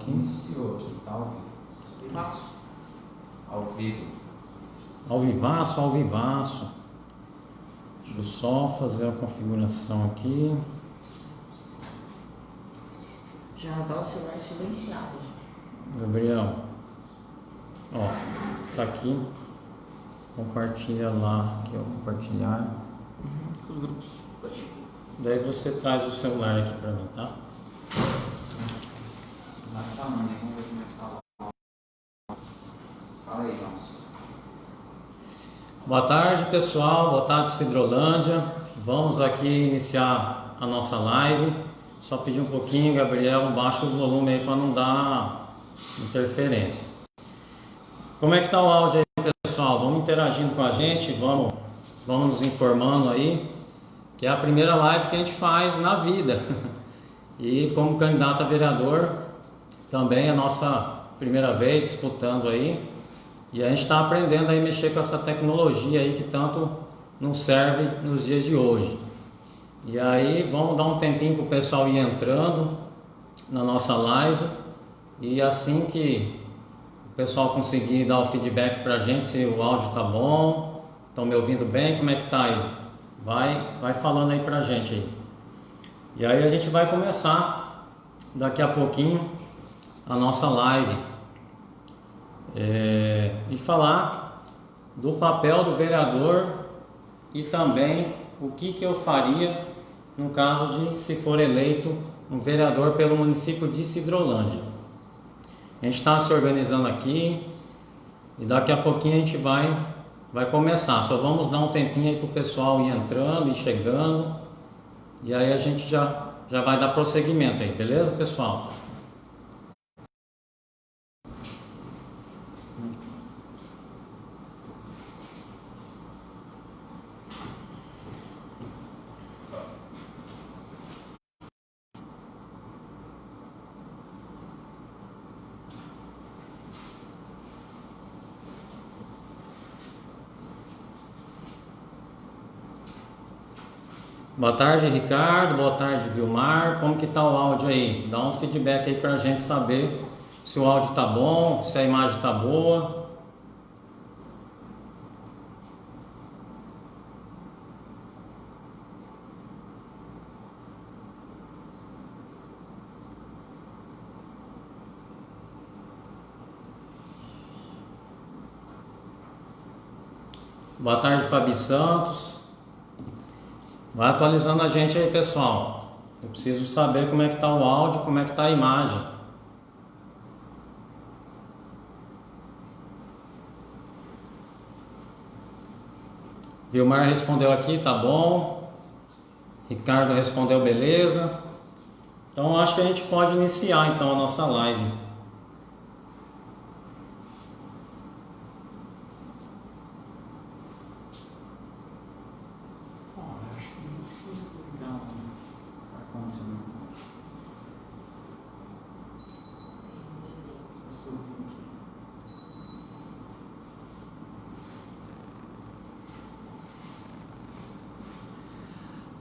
aqui. Iniciou aqui, tá ao vivo. Ao vivo. Ao vivaço, ao vivaço. Deixa eu só fazer a configuração aqui. Já dá o celular silenciado. Gabriel, ó, tá aqui. Compartilha lá, aqui ó, compartilhar. Com os grupos. Daí você traz o celular aqui pra mim, tá? Vai falando aí, vamos ver como é que tá lá. Fala aí, João. Boa tarde, pessoal. Boa tarde, Cidrolândia. Vamos aqui iniciar a nossa live. Só pedir um pouquinho, Gabriel, baixa o volume aí para não dar interferência. Como é que tá o áudio aí, pessoal? Vamos interagindo com a gente, vamos nos informando aí, que é a primeira live que a gente faz na vida. E como candidato a vereador, também é a nossa primeira vez disputando aí. E a gente está aprendendo aí a mexer com essa tecnologia aí que tanto nos serve nos dias de hoje. E aí vamos dar um tempinho para o pessoal ir entrando na nossa live. E assim que o pessoal conseguir dar o feedback para a gente, se o áudio tá bom, estão me ouvindo bem, como é que tá aí? Vai falando aí para a gente aí. E aí a gente vai começar daqui a pouquinho a nossa live. E falar do papel do vereador e também o que eu faria no caso de se for eleito um vereador pelo município de Cidrolândia. A gente está se organizando aqui e daqui a pouquinho a gente vai começar. Só vamos dar um tempinho aí para o pessoal ir entrando e chegando e aí a gente já vai dar prosseguimento aí, beleza, pessoal? Boa tarde, Ricardo. Boa tarde, Vilmar. Como que tá o áudio aí? Dá um feedback aí pra gente saber se o áudio tá bom, se a imagem tá boa. Boa tarde, Fabi Santos. Vai atualizando a gente aí, pessoal. Eu preciso saber como é que tá o áudio, como é que tá a imagem. Vilmar respondeu aqui, tá bom. Ricardo respondeu, beleza. Então acho que a gente pode iniciar então a nossa live.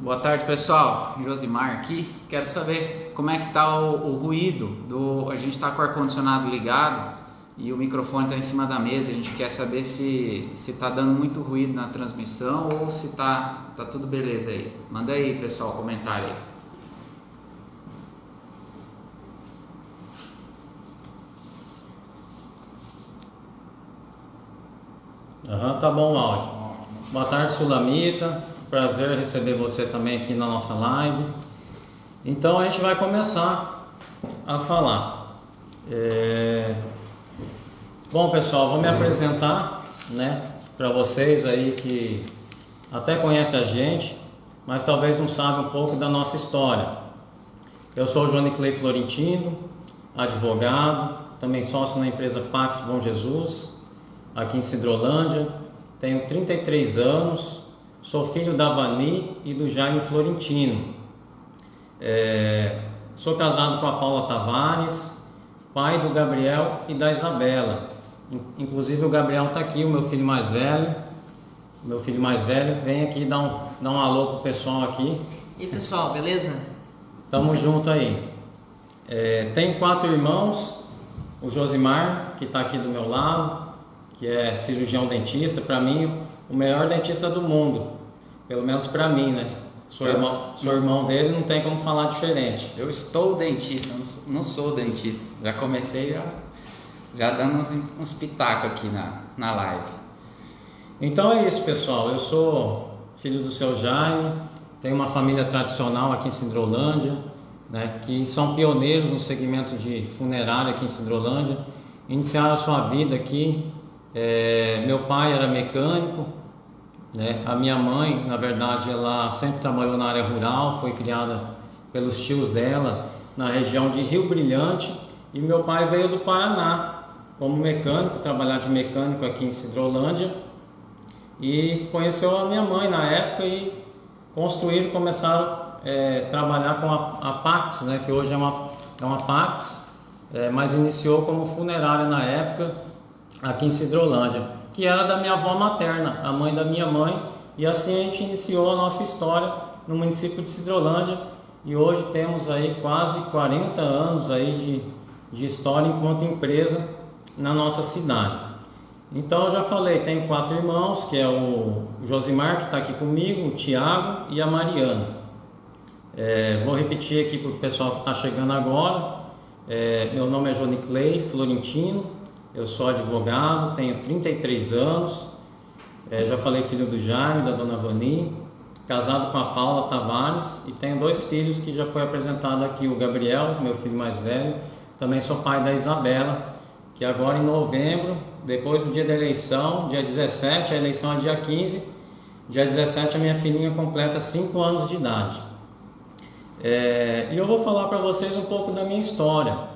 Boa tarde, pessoal. Josimar aqui. Quero saber como é que tá o ruído a gente está com o ar-condicionado ligado e o microfone está em cima da mesa. A gente quer saber se tá dando muito ruído na transmissão ou se tá tudo beleza aí. Manda aí, pessoal, comentário aí. Tá bom o áudio. Boa tarde, Sulamita. Prazer receber você também aqui na nossa live. Então a gente vai começar a falar. Bom, pessoal, vou me apresentar, né, para vocês aí que até conhecem a gente, mas talvez não sabem um pouco da nossa história. Eu sou o Johnny Clay Florentino, advogado, também sócio na empresa Pax Bom Jesus, aqui em Cidrolândia. Tenho 33 anos. Sou filho da Vani e do Jaime Florentino. Sou casado com a Paula Tavares, pai do Gabriel e da Isabela. Inclusive o Gabriel está aqui, o meu filho mais velho. Vem aqui dar um alô pro pessoal aqui. E aí, pessoal, beleza? Tamo junto aí. Tenho 4 irmãos, o Josimar, que está aqui do meu lado, que é cirurgião dentista, para mim o melhor dentista do mundo, pelo menos para mim, né? Sou irmão dele, não tem como falar diferente. Eu estou dentista, não sou dentista. Já comecei já dando uns pitacos aqui na live. Então é isso, pessoal. Eu sou filho do seu Jaime, tenho uma família tradicional aqui em Sidrolândia, né, que são pioneiros no segmento de funerária aqui em Sidrolândia. Iniciaram a sua vida aqui. Meu pai era mecânico, né? A minha mãe, na verdade, ela sempre trabalhou na área rural, foi criada pelos tios dela na região de Rio Brilhante, e meu pai veio do Paraná como mecânico, trabalhar de mecânico aqui em Sidrolândia, e conheceu a minha mãe na época e começaram a trabalhar com a Pax, né? Que hoje é uma Pax, mas iniciou como funerária na época aqui em Sidrolândia, que era da minha avó materna, a mãe da minha mãe, e assim a gente iniciou a nossa história no município de Sidrolândia, e hoje temos aí quase 40 anos aí de história enquanto empresa na nossa cidade. Então eu já falei, tenho 4 irmãos, que é o Josimar, que está aqui comigo, o Tiago e a Mariana. Vou repetir aqui para o pessoal que está chegando agora. Meu nome é Jonicley Florentino, eu sou advogado, tenho 33 anos, já falei, filho do Jaime, da dona Vani, casado com a Paula Tavares, e tenho 2 filhos que já foi apresentado aqui, o Gabriel, meu filho mais velho, também sou pai da Isabela, que agora em novembro, depois do dia da eleição, dia 17, a eleição é dia 15, dia 17 a minha filhinha completa 5 anos de idade. E eu vou falar para vocês um pouco da minha história.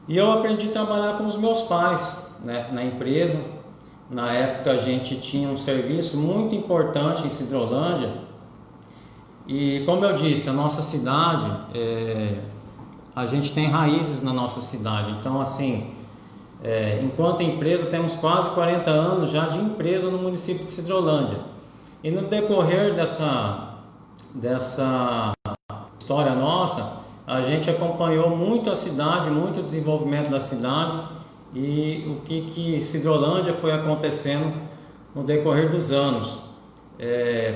E eu aprendi a trabalhar com os meus pais, né, na empresa. Na época a gente tinha um serviço muito importante em Sidrolândia, e como eu disse, a nossa cidade, a gente tem raízes na nossa cidade. Então assim, enquanto empresa temos quase 40 anos já de empresa no município de Sidrolândia, e no decorrer dessa história nossa, a gente acompanhou muito a cidade, muito o desenvolvimento da cidade, e o que Sidrolândia foi acontecendo no decorrer dos anos.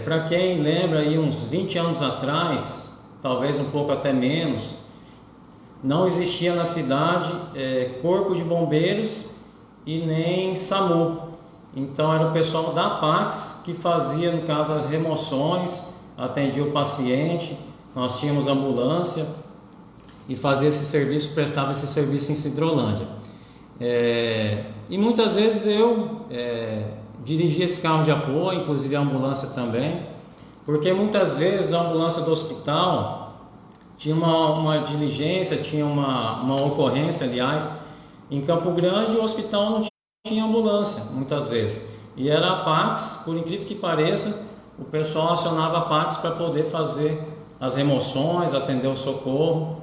Para quem lembra aí, uns 20 anos atrás, talvez um pouco até menos, não existia na cidade corpo de bombeiros e nem SAMU. Então era o pessoal da Pax que fazia, no caso, as remoções, atendia o paciente, nós tínhamos ambulância e fazia esse serviço, prestava esse serviço em Sidrolândia. E muitas vezes eu dirigia esse carro de apoio, inclusive a ambulância também, porque muitas vezes a ambulância do hospital tinha uma diligência, tinha uma ocorrência, aliás, em Campo Grande, o hospital não tinha ambulância, muitas vezes. E era a Pax, por incrível que pareça, o pessoal acionava a Pax para poder fazer as remoções, atender o socorro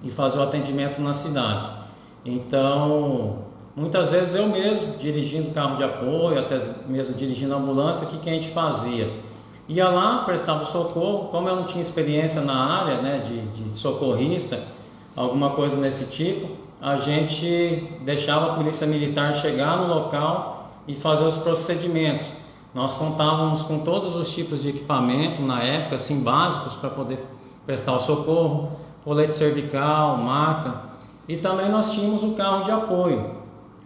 e fazer o atendimento na cidade. Então, muitas vezes eu mesmo, dirigindo carro de apoio, até mesmo dirigindo ambulância, o que a gente fazia? Ia lá, prestava socorro. Como eu não tinha experiência na área, né, de socorrista, alguma coisa desse tipo, a gente deixava a polícia militar chegar no local e fazer os procedimentos. Nós contávamos com todos os tipos de equipamento na época, assim, básicos para poder prestar o socorro, colete cervical, maca, e também nós tínhamos o carro de apoio,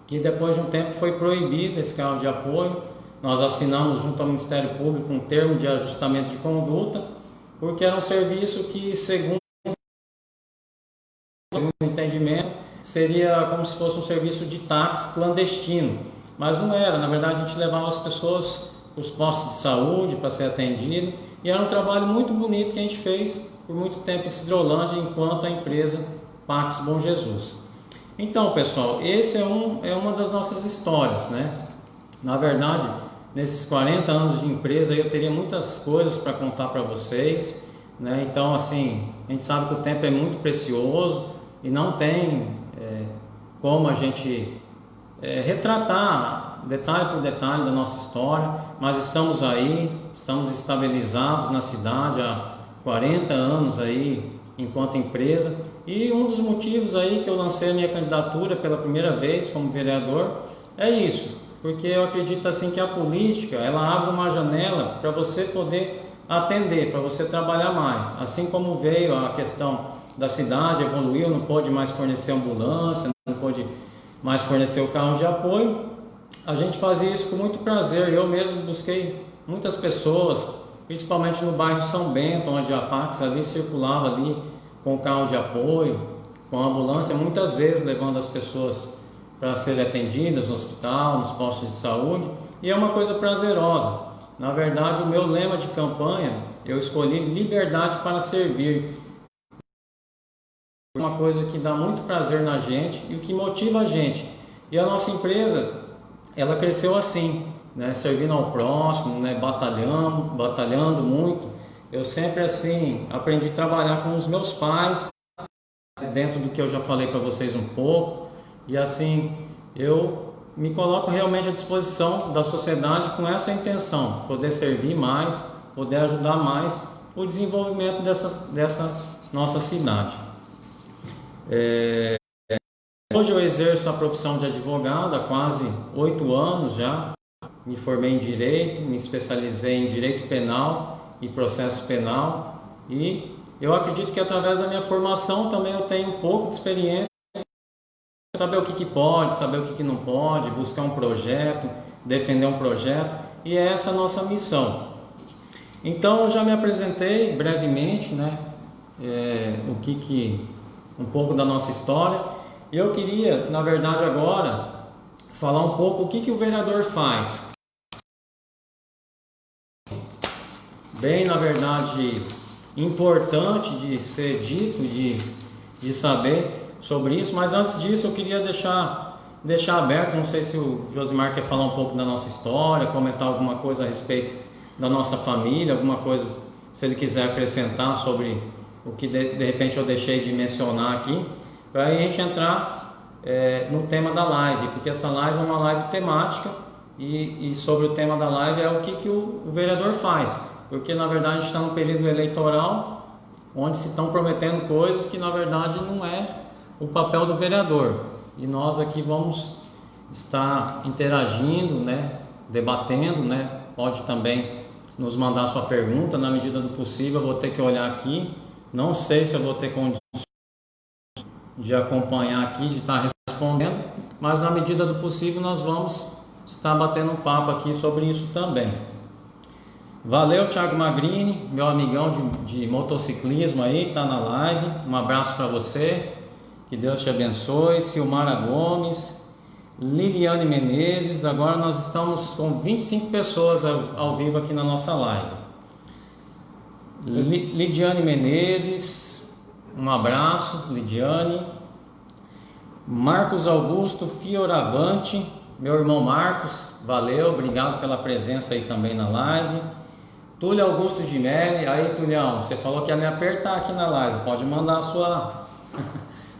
que depois de um tempo foi proibido esse carro de apoio. Nós assinamos junto ao Ministério Público um termo de ajustamento de conduta, porque era um serviço que, segundo o entendimento, seria como se fosse um serviço de táxi clandestino, mas não era. Na verdade, a gente levava as pessoas para os postos de saúde para ser atendido, e era um trabalho muito bonito que a gente fez por muito tempo em Sidrolândia, enquanto a empresa Pax Bom Jesus. Então, pessoal, esse é uma das nossas histórias, né? Na verdade, nesses 40 anos de empresa, eu teria muitas coisas para contar para vocês, né? Então, assim, a gente sabe que o tempo é muito precioso e não tem como a gente retratar detalhe por detalhe da nossa história, mas estamos aí, estamos estabilizados na cidade há 40 anos aí, enquanto empresa. E um dos motivos aí que eu lancei a minha candidatura pela primeira vez como vereador é isso, porque eu acredito assim que a política, ela abre uma janela para você poder atender, para você trabalhar mais. Assim como veio a questão da cidade, evoluiu, não pôde mais fornecer ambulância, não pôde mais fornecer o carro de apoio, a gente fazia isso com muito prazer. Eu mesmo busquei muitas pessoas, principalmente no bairro São Bento, onde a Pax ali circulava ali com o carro de apoio, com a ambulância, muitas vezes levando as pessoas para serem atendidas no hospital, nos postos de saúde, e é uma coisa prazerosa. Na verdade, o meu lema de campanha, eu escolhi liberdade para servir. Uma coisa que dá muito prazer na gente e o que motiva a gente. E a nossa empresa, ela cresceu assim, né, servindo ao próximo, né, batalhando muito. Eu sempre assim aprendi a trabalhar com os meus pais, dentro do que eu já falei para vocês um pouco, e assim eu me coloco realmente à disposição da sociedade com essa intenção, poder servir mais, poder ajudar mais o desenvolvimento dessa nossa cidade. Hoje eu exerço a profissão de advogado há quase 8 anos já. Me formei em Direito, me especializei em Direito Penal e Processo Penal, e eu acredito que através da minha formação também eu tenho um pouco de experiência, saber o que pode, saber o que não pode, buscar um projeto, defender um projeto, e é essa a nossa missão. Então eu já me apresentei brevemente, né, um pouco da nossa história. Eu queria, na verdade, agora falar um pouco o que o vereador faz. Bem, na verdade, importante de ser dito, de saber sobre isso, mas antes disso eu queria deixar aberto, não sei se o Josimar quer falar um pouco da nossa história, comentar alguma coisa a respeito da nossa família, alguma coisa, se ele quiser acrescentar sobre o que de repente eu deixei de mencionar aqui, para a gente entrar no tema da live, porque essa live é uma live temática e sobre o tema da live é o que o vereador faz, porque na verdade a gente está no período eleitoral, onde se estão prometendo coisas que na verdade não é o papel do vereador, e nós aqui vamos estar interagindo, né, debatendo, né, pode também nos mandar sua pergunta, na medida do possível eu vou ter que olhar aqui, não sei se eu vou ter condições de acompanhar aqui, de estar respondendo, mas na medida do possível nós vamos estar batendo um papo aqui sobre isso também. Valeu, Thiago Magrini, meu amigão de motociclismo aí, tá na live, um abraço para você, que Deus te abençoe. Silmara Gomes, Liliane Menezes, agora nós estamos com 25 pessoas ao vivo aqui na nossa live. Lidiane Menezes, um abraço, Lidiane. Marcos Augusto Fioravante, meu irmão Marcos, valeu, obrigado pela presença aí também na live. Túlio Augusto Gimelli, aí Tulião, você falou que ia me apertar aqui na live, pode mandar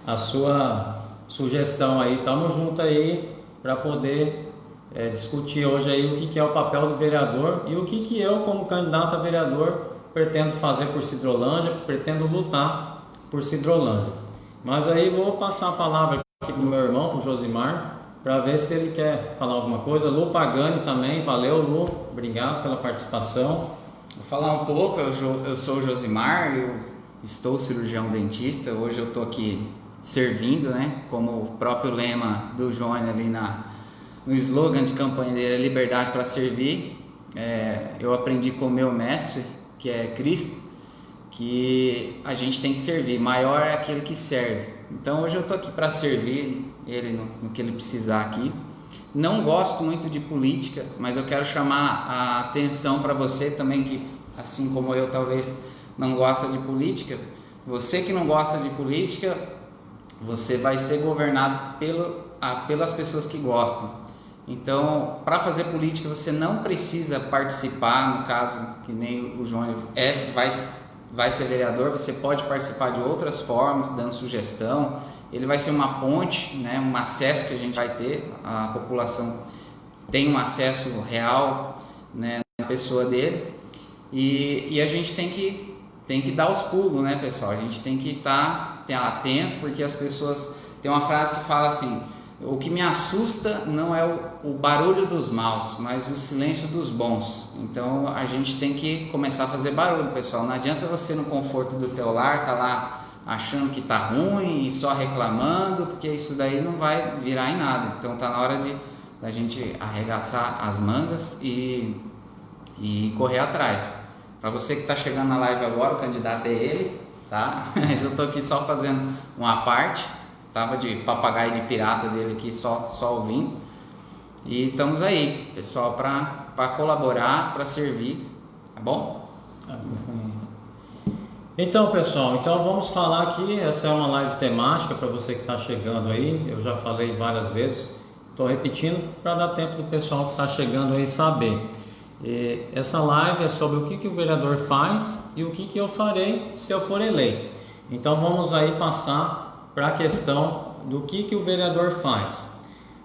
a sua sugestão aí, tamo junto aí para poder discutir hoje aí o que é o papel do vereador e o que eu, como candidato a vereador, pretendo fazer por Sidrolândia, pretendo lutar por Sidrolândia. Mas aí vou passar a palavra aqui pro meu irmão, pro Josimar, para ver se ele quer falar alguma coisa. Lu Pagani também, valeu Lu, obrigado pela participação. Vou falar um pouco, eu sou o Josimar, eu estou cirurgião dentista, hoje eu estou aqui servindo, né, como o próprio lema do Johnny ali no slogan de campanha dele, liberdade para servir. Eu aprendi com o meu mestre, que é Cristo, que a gente tem que servir, maior é aquele que serve. Então hoje eu estou aqui para servir ele no que ele precisar aqui. Não gosto muito de política, mas eu quero chamar a atenção para você também, que assim como eu talvez não gosta de política. Você que não gosta de política, você vai ser governado pelas pessoas que gostam. Então, para fazer política você não precisa participar, no caso que nem o João vai ser vereador, você pode participar de outras formas, dando sugestão. Ele vai ser uma ponte, né, um acesso que a gente vai ter, a população tem um acesso real, né, na pessoa dele, e a gente tem que tem que dar os pulos, né, pessoal? A gente tem que estar atento, porque as pessoas... Tem uma frase que fala assim: o que me assusta não é o barulho dos maus, mas o silêncio dos bons. Então a gente tem que começar a fazer barulho, pessoal. Não adianta você, no conforto do teu lar, tá lá achando que tá ruim e só reclamando, porque isso daí não vai virar em nada. Então tá na hora da gente arregaçar as mangas e correr atrás. Para você que está chegando na live agora, o candidato é ele, tá? Mas eu tô aqui só fazendo uma parte. Tava de papagaio de pirata dele aqui, só ouvindo. E estamos aí, pessoal, para colaborar, para servir, tá bom? Então, pessoal, vamos falar aqui. Essa é uma live temática para você que está chegando aí. Eu já falei várias vezes, estou repetindo para dar tempo do pessoal que está chegando aí saber. E essa live é sobre o que o vereador faz e o que eu farei se eu for eleito. Então vamos aí passar para a questão do que o vereador faz.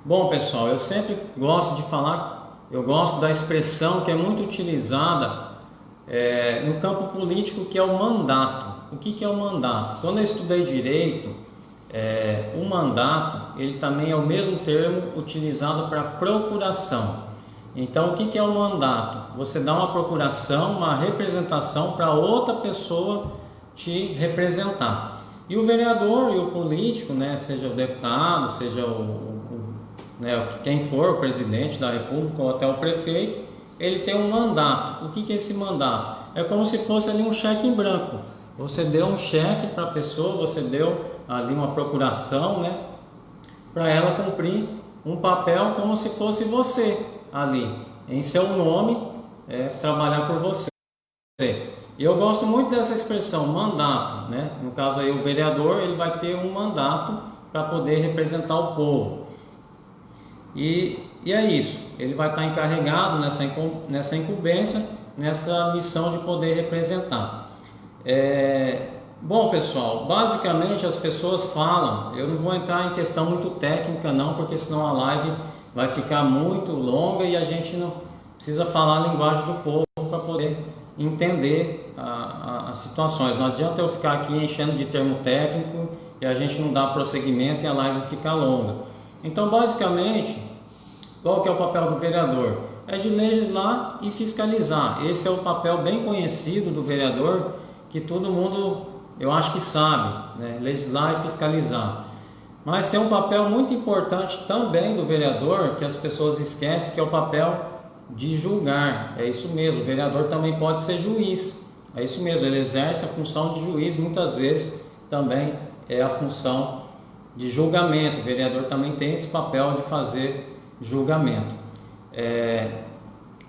Bom, pessoal, eu sempre gosto de falar, eu gosto da expressão que é muito utilizada no campo político, que é o mandato. O que é o mandato? Quando eu estudei direito, o mandato, ele também é o mesmo termo utilizado para procuração. Então, o que é o mandato? Você dá uma procuração, uma representação para outra pessoa te representar. E o vereador e o político, né, seja o deputado, seja quem for, o presidente da República ou até o prefeito, ele tem um mandato. O que é esse mandato? É como se fosse ali um cheque em branco. Você deu um cheque para a pessoa, você deu ali uma procuração, né, para ela cumprir um papel como se fosse você ali, em seu nome, trabalhar por você. E eu gosto muito dessa expressão, mandato, né? No caso aí, o vereador, ele vai ter um mandato para poder representar o povo. E é isso, ele vai estar encarregado nessa incumbência, nessa missão de poder representar. Bom, pessoal, basicamente as pessoas falam, eu não vou entrar em questão muito técnica não, porque senão a live vai ficar muito longa e a gente não precisa falar a linguagem do povo para poder entender as situações. Não adianta eu ficar aqui enchendo de termo técnico e a gente não dá prosseguimento e a live fica longa. Então, basicamente, qual que é o papel do vereador? É de legislar e fiscalizar. Esse é o papel bem conhecido do vereador, que todo mundo, eu acho que sabe, né? Legislar e fiscalizar. Mas tem um papel muito importante também do vereador, que as pessoas esquecem, que é o papel de julgar. É isso mesmo, o vereador também pode ser juiz. É isso mesmo, ele exerce a função de juiz, muitas vezes também é a função de julgamento. O vereador também tem esse papel de fazer julgamento.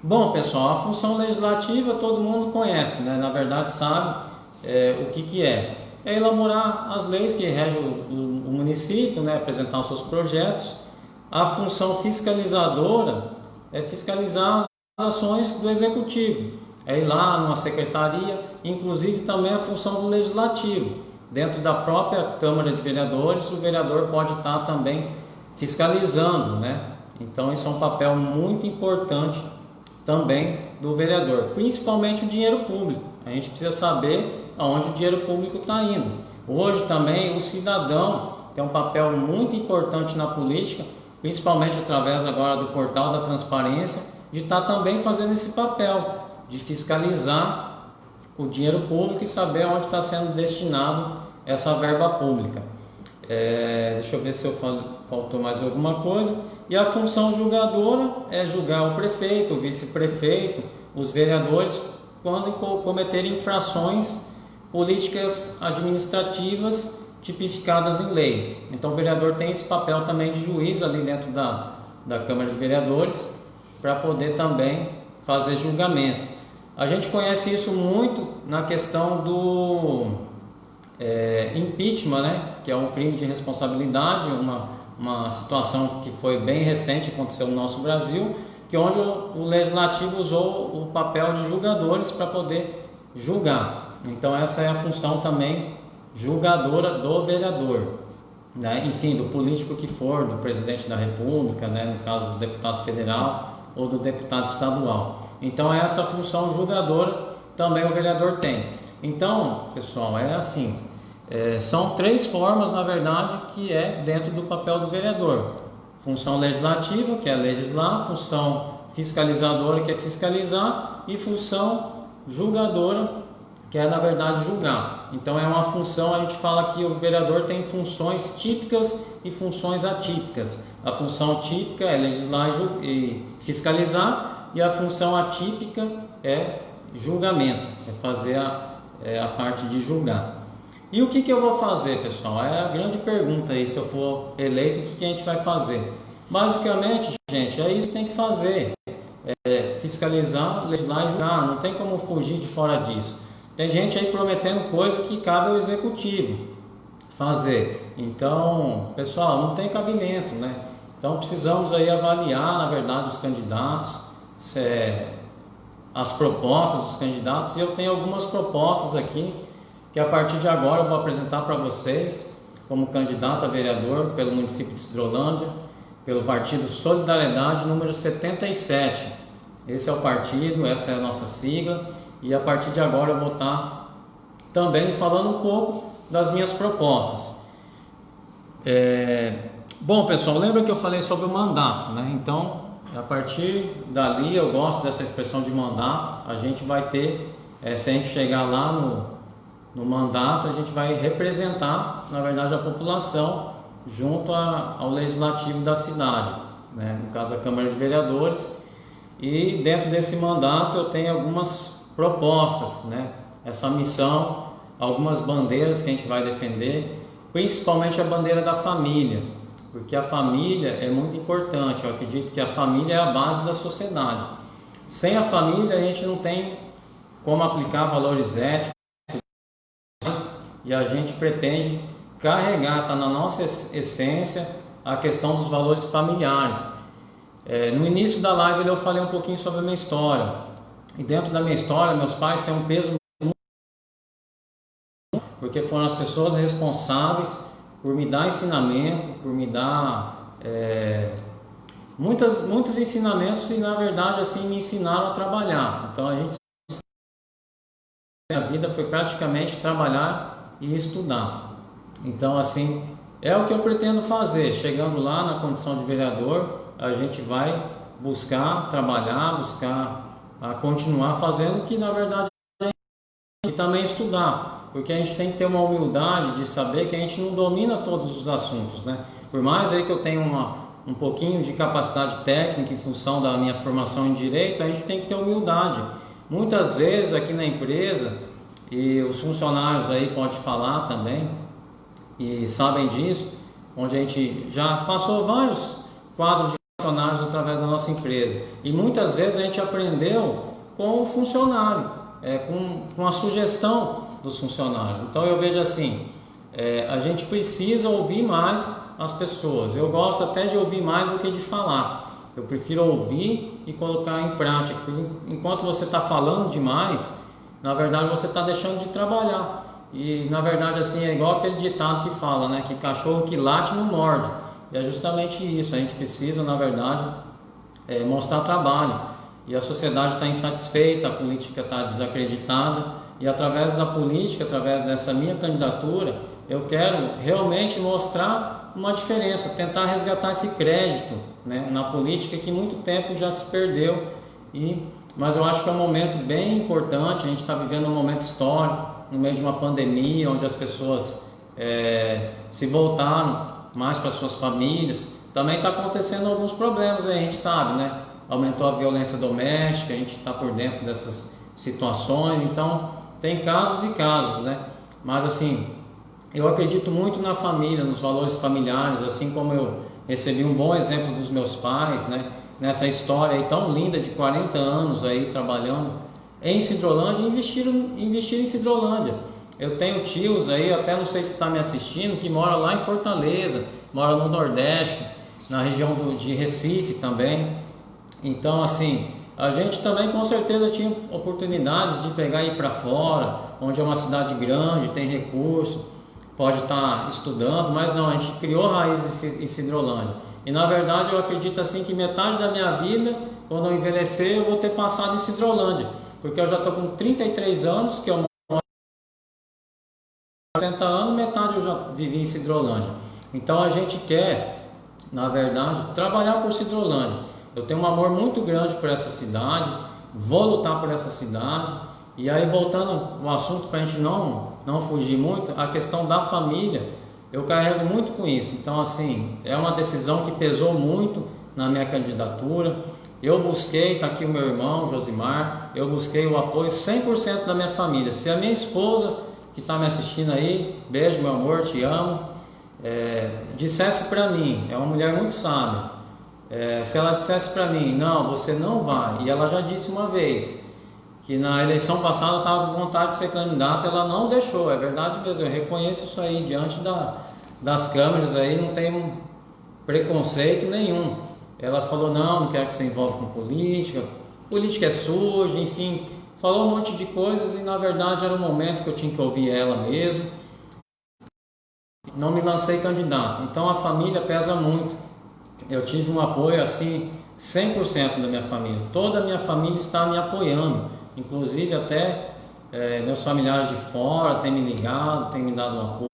Bom, pessoal, a função legislativa todo mundo conhece, né? Na verdade sabe o que é. É elaborar as leis que regem o município, né? Apresentar os seus projetos. A função fiscalizadora é fiscalizar as ações do executivo, é ir lá numa secretaria, inclusive também a função do legislativo. Dentro da própria Câmara de Vereadores, o vereador pode estar também fiscalizando, né? Então isso é um papel muito importante também do vereador, principalmente o dinheiro público. A gente precisa saber aonde o dinheiro público está indo. Hoje também o cidadão tem um papel muito importante na política, principalmente através agora do portal da transparência, de estar também fazendo esse papel, de fiscalizar o dinheiro público e saber onde está sendo destinado essa verba pública. Deixa eu ver se faltou mais alguma coisa. E a função julgadora é julgar o prefeito, o vice-prefeito, os vereadores, quando cometerem infrações políticas administrativas tipificadas em lei. Então o vereador tem esse papel também de juiz ali dentro da Câmara de Vereadores, para poder também fazer julgamento. A gente conhece isso muito na questão do impeachment, né? Que é um crime de responsabilidade, uma situação que foi bem recente, aconteceu no nosso Brasil, que onde o legislativo usou o papel de julgadores para poder julgar. Então essa é a função também julgadora do vereador, né? Enfim, do político que for, do presidente da República, né? No caso do deputado federal ou do deputado estadual. Então essa função julgadora também o vereador tem. Então, pessoal, é assim, são 3 formas, na verdade, que é dentro do papel do vereador. Função legislativa, que é legislar, função fiscalizadora, que é fiscalizar, e função julgadora, que é, na verdade, julgar. Então é uma função, a gente fala que o vereador tem funções típicas e funções atípicas. A função típica é legislar e fiscalizar, e a função atípica é julgamento, é fazer a parte de julgar. E o que eu vou fazer, pessoal? É a grande pergunta aí, se eu for eleito, o que a gente vai fazer? Basicamente, gente, é isso que tem que fazer. Fiscalizar, legislar e julgar, não tem como fugir de fora disso. Tem gente aí prometendo coisa que cabe ao executivo fazer. Então, pessoal, não tem cabimento, né? Então precisamos aí avaliar, na verdade, os candidatos, as propostas dos candidatos, e eu tenho algumas propostas aqui que a partir de agora eu vou apresentar para vocês como candidato a vereador pelo município de Sidrolândia, pelo partido Solidariedade número 77. Esse é o partido, essa é a nossa sigla, e a partir de agora eu vou estar também falando um pouco das minhas propostas. Bom, pessoal, lembra que eu falei sobre o mandato, né? Então, a partir dali, eu gosto dessa expressão de mandato. A gente vai ter, se a gente chegar lá no mandato, a gente vai representar, na verdade, a população junto ao legislativo da cidade, né? No caso, a Câmara de Vereadores. E dentro desse mandato eu tenho algumas propostas, né? Essa missão, algumas bandeiras que a gente vai defender, principalmente a bandeira da família, porque a família é muito importante. Eu acredito que a família é a base da sociedade. Sem a família a gente não tem como aplicar valores éticos, e a gente pretende carregar, está na nossa essência, a questão dos valores familiares. No início da live eu falei um pouquinho sobre a minha história, e dentro da minha história meus pais têm um peso muito, porque foram as pessoas responsáveis por me dar ensinamento, por me dar muitos ensinamentos, e na verdade assim me ensinaram a trabalhar. Então a vida foi praticamente trabalhar e estudar. Então assim é o que eu pretendo fazer. Chegando lá na condição de vereador, a gente vai buscar trabalhar, buscar continuar fazendo o que na verdade e também estudar, porque a gente tem que ter uma humildade de saber que a gente não domina todos os assuntos, né? Por mais aí que eu tenha um pouquinho de capacidade técnica em função da minha formação em direito, a gente tem que ter humildade. Muitas vezes aqui na empresa, e os funcionários aí podem falar também e sabem disso, onde a gente já passou vários quadros de funcionários através da nossa empresa, e muitas vezes a gente aprendeu com o funcionário, com a sugestão dos funcionários. Então eu vejo assim, a gente precisa ouvir mais as pessoas. Eu gosto até de ouvir mais do que de falar. Eu prefiro ouvir e colocar em prática, porque enquanto você está falando demais, na verdade você está deixando de trabalhar. E na verdade assim é igual aquele ditado que fala, né, que cachorro que late não morde. E é justamente isso, a gente precisa, na verdade, mostrar trabalho. E a sociedade está insatisfeita, a política está desacreditada, e através da política, através dessa minha candidatura, eu quero realmente mostrar uma diferença, tentar resgatar esse crédito, né, na política que muito tempo já se perdeu. Mas eu acho que é um momento bem importante. A gente está vivendo um momento histórico, no meio de uma pandemia, onde as pessoas se voltaram mais para suas famílias. Também está acontecendo alguns problemas, a gente sabe, né? Aumentou a violência doméstica, a gente está por dentro dessas situações. Então tem casos e casos, né? Mas assim, eu acredito muito na família, nos valores familiares, assim como eu recebi um bom exemplo dos meus pais, né? Nessa história aí tão linda de 40 anos aí trabalhando em Sidrolândia, investir em Sidrolândia. Eu tenho tios aí, até não sei se está me assistindo, que mora lá em Fortaleza, mora no Nordeste, na região de Recife também. Então assim, a gente também com certeza tinha oportunidades de pegar e ir para fora, onde é uma cidade grande, tem recurso, pode estar estudando, mas não, a gente criou raízes em Sidrolândia. E na verdade eu acredito assim que metade da minha vida, quando eu envelhecer, eu vou ter passado em Sidrolândia, porque eu já estou com 33 anos que eu 60 anos, metade eu já vivi em Sidrolândia. Então a gente quer, na verdade, trabalhar por Sidrolândia. Eu tenho um amor muito grande por essa cidade, vou lutar por essa cidade. E aí, voltando ao assunto, para a gente não fugir muito, a questão da família, eu carrego muito com isso. Então, assim, é uma decisão que pesou muito na minha candidatura. Eu busquei, está aqui o meu irmão, Josimar, eu busquei o apoio 100% da minha família. Se a minha esposa, que está me assistindo aí, beijo, meu amor, te amo, dissesse para mim, é uma mulher muito sábia, se ela dissesse para mim, não, você não vai, e ela já disse uma vez, que na eleição passada eu estava com vontade de ser candidato, ela não deixou, é verdade mesmo, eu reconheço isso aí, diante das câmeras aí, não tem preconceito nenhum. Ela falou, não quero que você envolva com política é suja, enfim, falou um monte de coisas e na verdade era um momento que eu tinha que ouvir ela mesmo. Não me lancei candidato, então a família pesa muito. Eu tive um apoio assim, 100% da minha família, toda a minha família está me apoiando, inclusive até meus familiares de fora têm me ligado, têm me dado um apoio.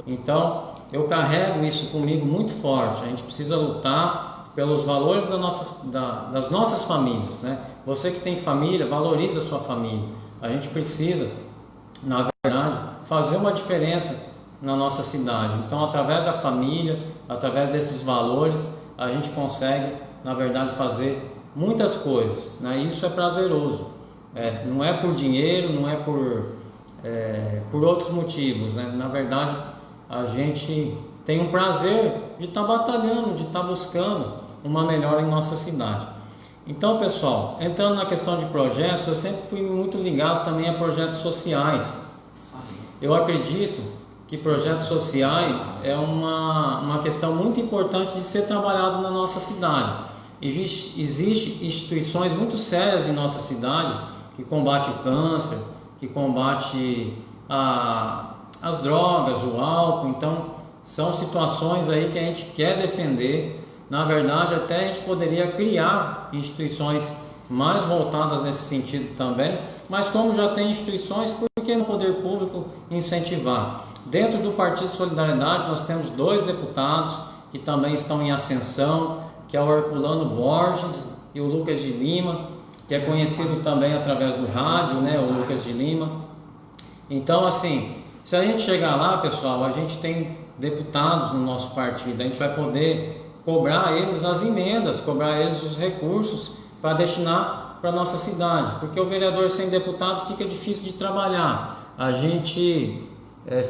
Então eu carrego isso comigo muito forte. A gente precisa lutar pelos valores das nossas famílias, né? Você que tem família, valorize a sua família. A gente precisa, na verdade, fazer uma diferença na nossa cidade. Então, através da família, através desses valores, a gente consegue, na verdade, fazer muitas coisas, né? Isso é prazeroso. Não é por dinheiro, não é por outros motivos, né? Na verdade, a gente tem um prazer de estar batalhando, de estar buscando uma melhora em nossa cidade. Então, pessoal, entrando na questão de projetos, eu sempre fui muito ligado também a projetos sociais. Eu acredito que projetos sociais é uma questão muito importante de ser trabalhado na nossa cidade. Existem instituições muito sérias em nossa cidade que combate o câncer, que combate as drogas, o álcool. Então, são situações aí que a gente quer defender. Na verdade, até a gente poderia criar instituições mais voltadas nesse sentido também, mas como já tem instituições, por que no poder público incentivar? Dentro do Partido Solidariedade, nós temos 2 deputados que também estão em ascensão, que é o Herculano Borges e o Lucas de Lima, que é conhecido também através do rádio, né, o Lucas de Lima. Então, assim, se a gente chegar lá, pessoal, a gente tem deputados no nosso partido, a gente vai poder cobrar eles as emendas, cobrar eles os recursos para destinar para a nossa cidade, porque o vereador sem deputado fica difícil de trabalhar, a gente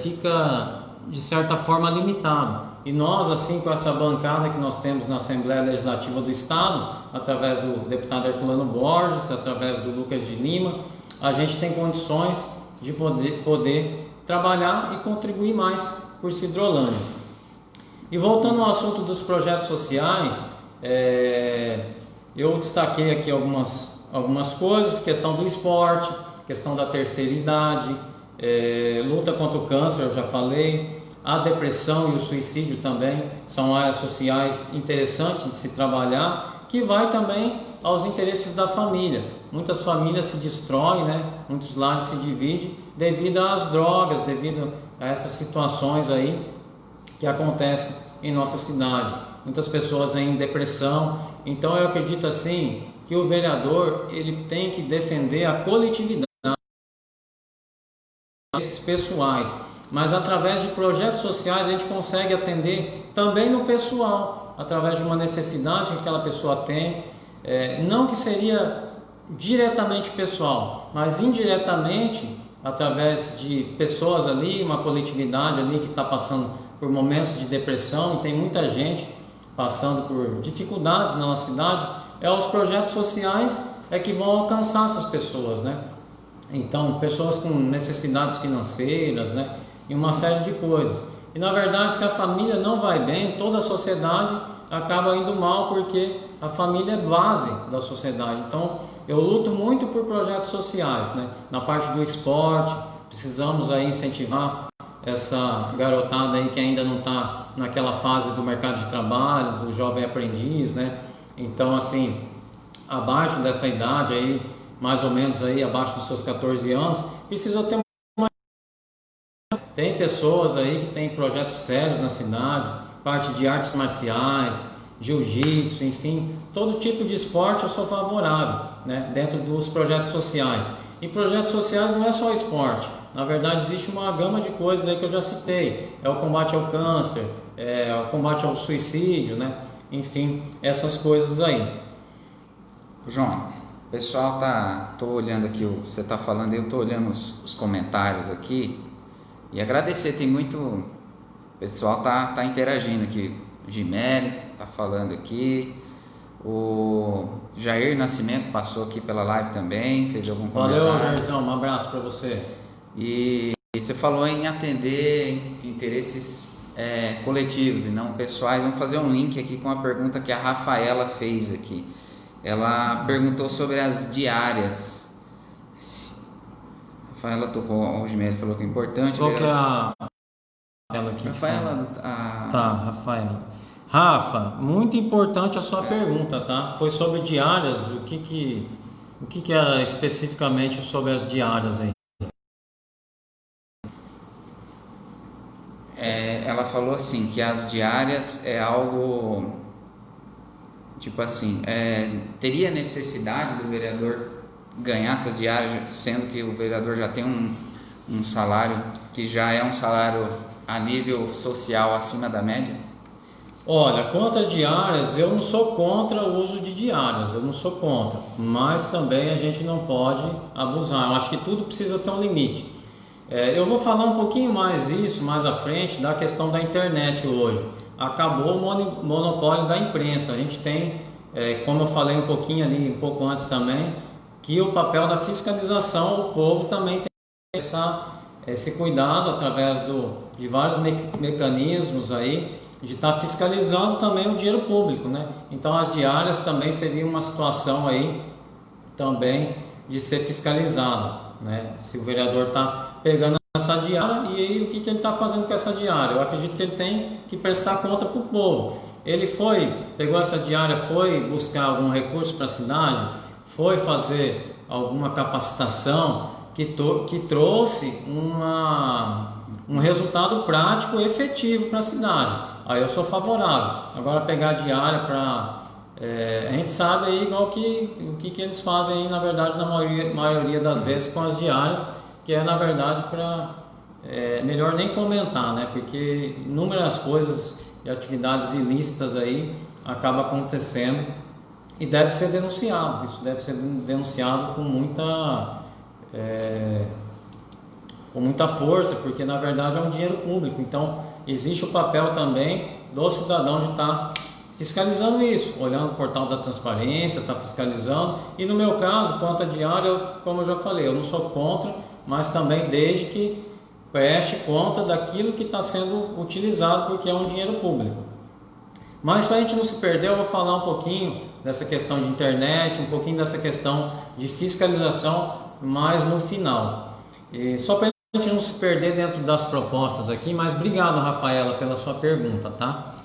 fica de certa forma limitado, e nós, assim, com essa bancada que nós temos na Assembleia Legislativa do Estado, através do deputado Herculano Borges, através do Lucas de Lima, a gente tem condições de poder trabalhar e contribuir mais por Sidrolândia. E voltando ao assunto dos projetos sociais, eu destaquei aqui algumas coisas, questão do esporte, questão da terceira idade, luta contra o câncer, eu já falei, a depressão e o suicídio também são áreas sociais interessantes de se trabalhar, que vai também aos interesses da família. Muitas famílias se destroem, né? Muitos lares se dividem devido às drogas, devido a essas situações aí que acontece em nossa cidade, muitas pessoas em depressão. Então eu acredito assim que o vereador ele tem que defender a coletividade desses pessoais, mas através de projetos sociais a gente consegue atender também no pessoal, através de uma necessidade que aquela pessoa tem, não que seria diretamente pessoal, mas indiretamente através de pessoas ali, uma coletividade ali que está passando por momentos de depressão, e tem muita gente passando por dificuldades na nossa cidade. Os projetos sociais que vão alcançar essas pessoas, né? Então, pessoas com necessidades financeiras, né? E uma série de coisas. E na verdade, se a família não vai bem, toda a sociedade acaba indo mal, porque a família é base da sociedade. Então, eu luto muito por projetos sociais, né? Na parte do esporte, precisamos aí incentivar essa garotada aí que ainda não está naquela fase do mercado de trabalho, do jovem aprendiz, né? Então, assim, abaixo dessa idade aí, mais ou menos aí abaixo dos seus 14 anos, precisa ter Tem pessoas aí que têm projetos sérios na cidade, parte de artes marciais, jiu-jitsu, enfim, todo tipo de esporte eu sou favorável, né, dentro dos projetos sociais. E projetos sociais não é só esporte, na verdade existe uma gama de coisas aí que eu já citei, é o combate ao câncer, é o combate ao suicídio, né, enfim, essas coisas aí. João, o pessoal tô olhando aqui, você tá falando, eu tô olhando os comentários aqui e agradecer, tem muito, o pessoal tá interagindo aqui, o Gimeli tá falando aqui, o Jair Nascimento passou aqui pela live também, fez algum comentário. Valeu, Jairzão, um abraço para você. E você falou em atender interesses coletivos e não pessoais. Vamos fazer um link aqui com a pergunta que a Rafaela fez aqui. Ela perguntou sobre as diárias. Rafaela tocou, o Gimeli falou que é importante. Qual que é a tela aqui? Rafaela, Tá, Rafaela. Rafa, muito importante a sua pergunta, tá? Foi sobre diárias, o que era especificamente sobre as diárias aí? Ela falou assim, que as diárias é algo, tipo assim, teria necessidade do vereador ganhar essa diária, sendo que o vereador já tem um salário que já é um salário a nível social acima da média? Olha, quanto às diárias, eu não sou contra o uso de diárias, eu não sou contra, mas também a gente não pode abusar, eu acho que tudo precisa ter um limite. Eu vou falar um pouquinho mais isso mais à frente da questão da internet hoje. Acabou o monopólio da imprensa, a gente tem, como eu falei um pouquinho ali, um pouco antes também, que o papel da fiscalização, o povo também tem esse cuidado através de vários mecanismos aí, de estar fiscalizando também o dinheiro público, né? Então as diárias também seria uma situação aí também de ser fiscalizada, né? Se o vereador está pegando essa diária, e aí o que ele está fazendo com essa diária? Eu acredito que ele tem que prestar conta para o povo. Ele pegou essa diária, foi buscar algum recurso para a cidade, foi fazer alguma capacitação que trouxe um resultado prático e efetivo para a cidade. Aí eu sou favorável. Agora pegar diária para... a gente sabe aí igual o que eles fazem aí, na verdade, na maioria das vezes com as diárias, que é na verdade para... melhor nem comentar, né? Porque inúmeras coisas e atividades ilícitas aí acabam acontecendo e deve ser denunciado. Isso deve ser denunciado com muita força, porque na verdade é um dinheiro público. Então existe o papel também do cidadão de estar fiscalizando isso, olhando o portal da transparência, está fiscalizando. E no meu caso, quanto à diária, como eu já falei, eu não sou contra, mas também desde que preste conta daquilo que está sendo utilizado, porque é um dinheiro público. Mas para a gente não se perder, eu vou falar um pouquinho dessa questão de internet, um pouquinho dessa questão de fiscalização, mais no final. E só para a gente não se perder dentro das propostas aqui, mas obrigado, Rafaela, pela sua pergunta, tá?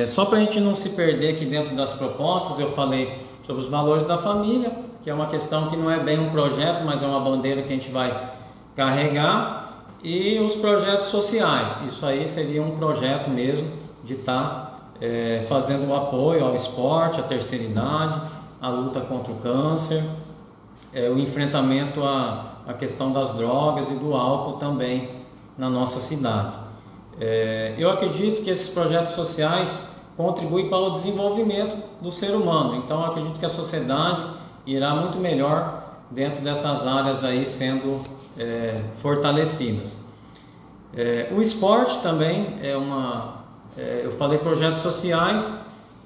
Só para a gente não se perder aqui dentro das propostas, eu falei sobre os valores da família, que é uma questão que não é bem um projeto, mas é uma bandeira que a gente vai carregar, e os projetos sociais. Isso aí seria um projeto mesmo de estar fazendo o apoio ao esporte, à terceira idade, a luta contra o câncer, o enfrentamento à questão das drogas e do álcool também na nossa cidade. Eu acredito que esses projetos sociais contribuem para o desenvolvimento do ser humano, então eu acredito que a sociedade irá muito melhor dentro dessas áreas aí sendo fortalecidas. O esporte também eu falei projetos sociais,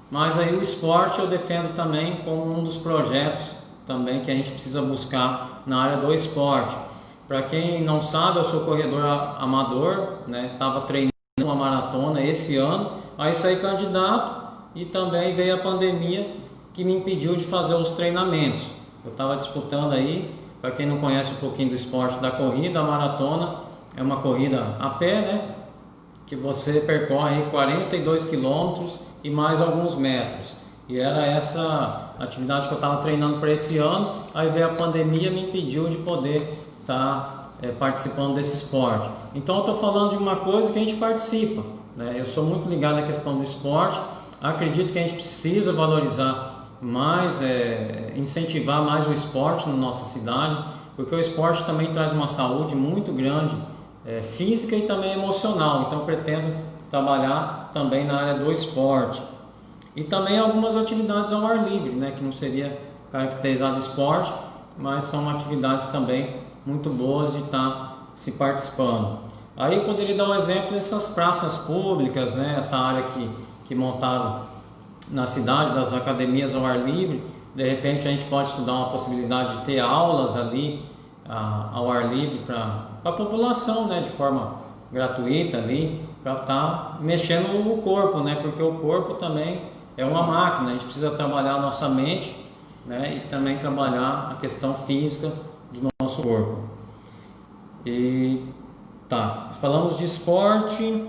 mas aí o esporte eu defendo também como um dos projetos também que a gente precisa buscar na área do esporte. Para quem não sabe, eu sou corredor amador, né? Estava treinando uma maratona esse ano, aí saí candidato e também veio a pandemia que me impediu de fazer os treinamentos. Eu estava disputando aí, para quem não conhece um pouquinho do esporte da corrida, a maratona é uma corrida a pé, né? Que você percorre 42 quilômetros e mais alguns metros. E era essa atividade que eu estava treinando para esse ano, aí veio a pandemia e me impediu de poder estar participando desse esporte. Então eu estou falando de uma coisa que a gente participa, né? Eu sou muito ligado na questão do esporte, acredito que a gente precisa valorizar mais, incentivar mais o esporte na nossa cidade, porque o esporte também traz uma saúde muito grande, física e também emocional. Então eu pretendo trabalhar também na área do esporte. E também algumas atividades ao ar livre, né, que não seria caracterizado esporte, mas são atividades também muito boas de estar se participando. Aí eu poderia dar um exemplo dessas praças públicas, né, essa área que montaram na cidade, das academias ao ar livre. De repente a gente pode estudar uma possibilidade de ter aulas ali ao ar livre para a população, né, de forma gratuita ali, para estar mexendo o corpo, né, porque o corpo também é uma máquina, a gente precisa trabalhar a nossa mente, né, e também trabalhar a questão física do nosso corpo. E tá, falamos de esporte,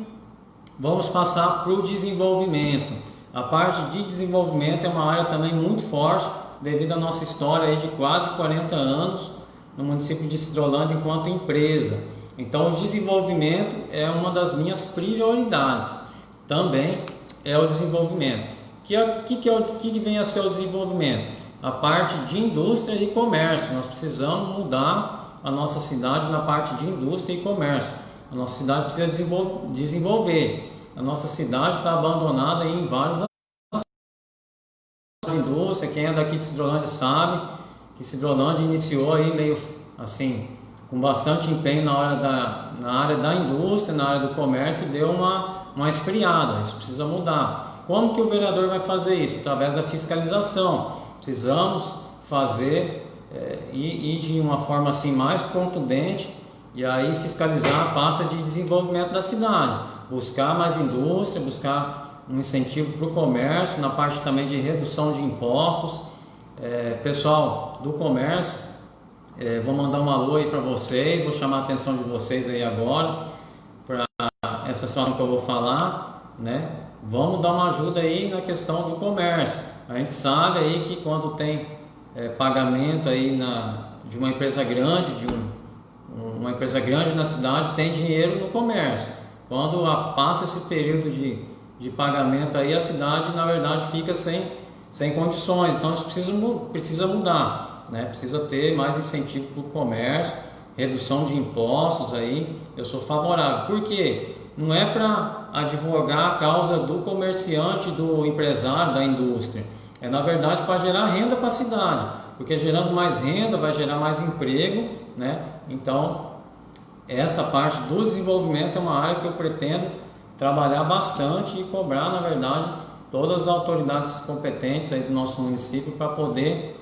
vamos passar para o desenvolvimento. A parte de desenvolvimento é uma área também muito forte, devido à nossa história aí de quase 40 anos no município de Sidrolândia enquanto empresa. Então o desenvolvimento é uma das minhas prioridades, também é o desenvolvimento. Que vem a ser o desenvolvimento? A parte de indústria e comércio. Nós precisamos mudar a nossa cidade na parte de indústria e comércio. A nossa cidade precisa desenvolver. A nossa cidade está abandonada em várias indústrias. Quem é daqui de Sidrolândia sabe que Sidrolândia iniciou aí meio assim, com bastante empenho na área da indústria, na área do comércio, e deu uma esfriada. Isso precisa mudar. Como que o vereador vai fazer isso? Através da fiscalização. Precisamos fazer e de uma forma assim mais contundente, e aí fiscalizar a pasta de desenvolvimento da cidade, buscar mais indústria, buscar um incentivo para o comércio, na parte também de redução de impostos. Pessoal do comércio, vou mandar um alô aí para vocês, vou chamar a atenção de vocês aí agora para essa situação que eu vou falar, né? Vamos dar uma ajuda aí na questão do comércio. A gente sabe aí que quando tem pagamento aí de uma empresa grande, uma empresa grande na cidade, tem dinheiro no comércio. Quando passa esse período de pagamento aí, a cidade na verdade fica sem condições. Então isso precisa mudar, né? Precisa ter mais incentivo para o comércio, redução de impostos aí. Eu sou favorável. Por quê? Não é para advogar a causa do comerciante, do empresário, da indústria. É na verdade para gerar renda para a cidade, porque gerando mais renda vai gerar mais emprego, né? Então essa parte do desenvolvimento é uma área que eu pretendo trabalhar bastante e cobrar, na verdade, todas as autoridades competentes aí do nosso município para poder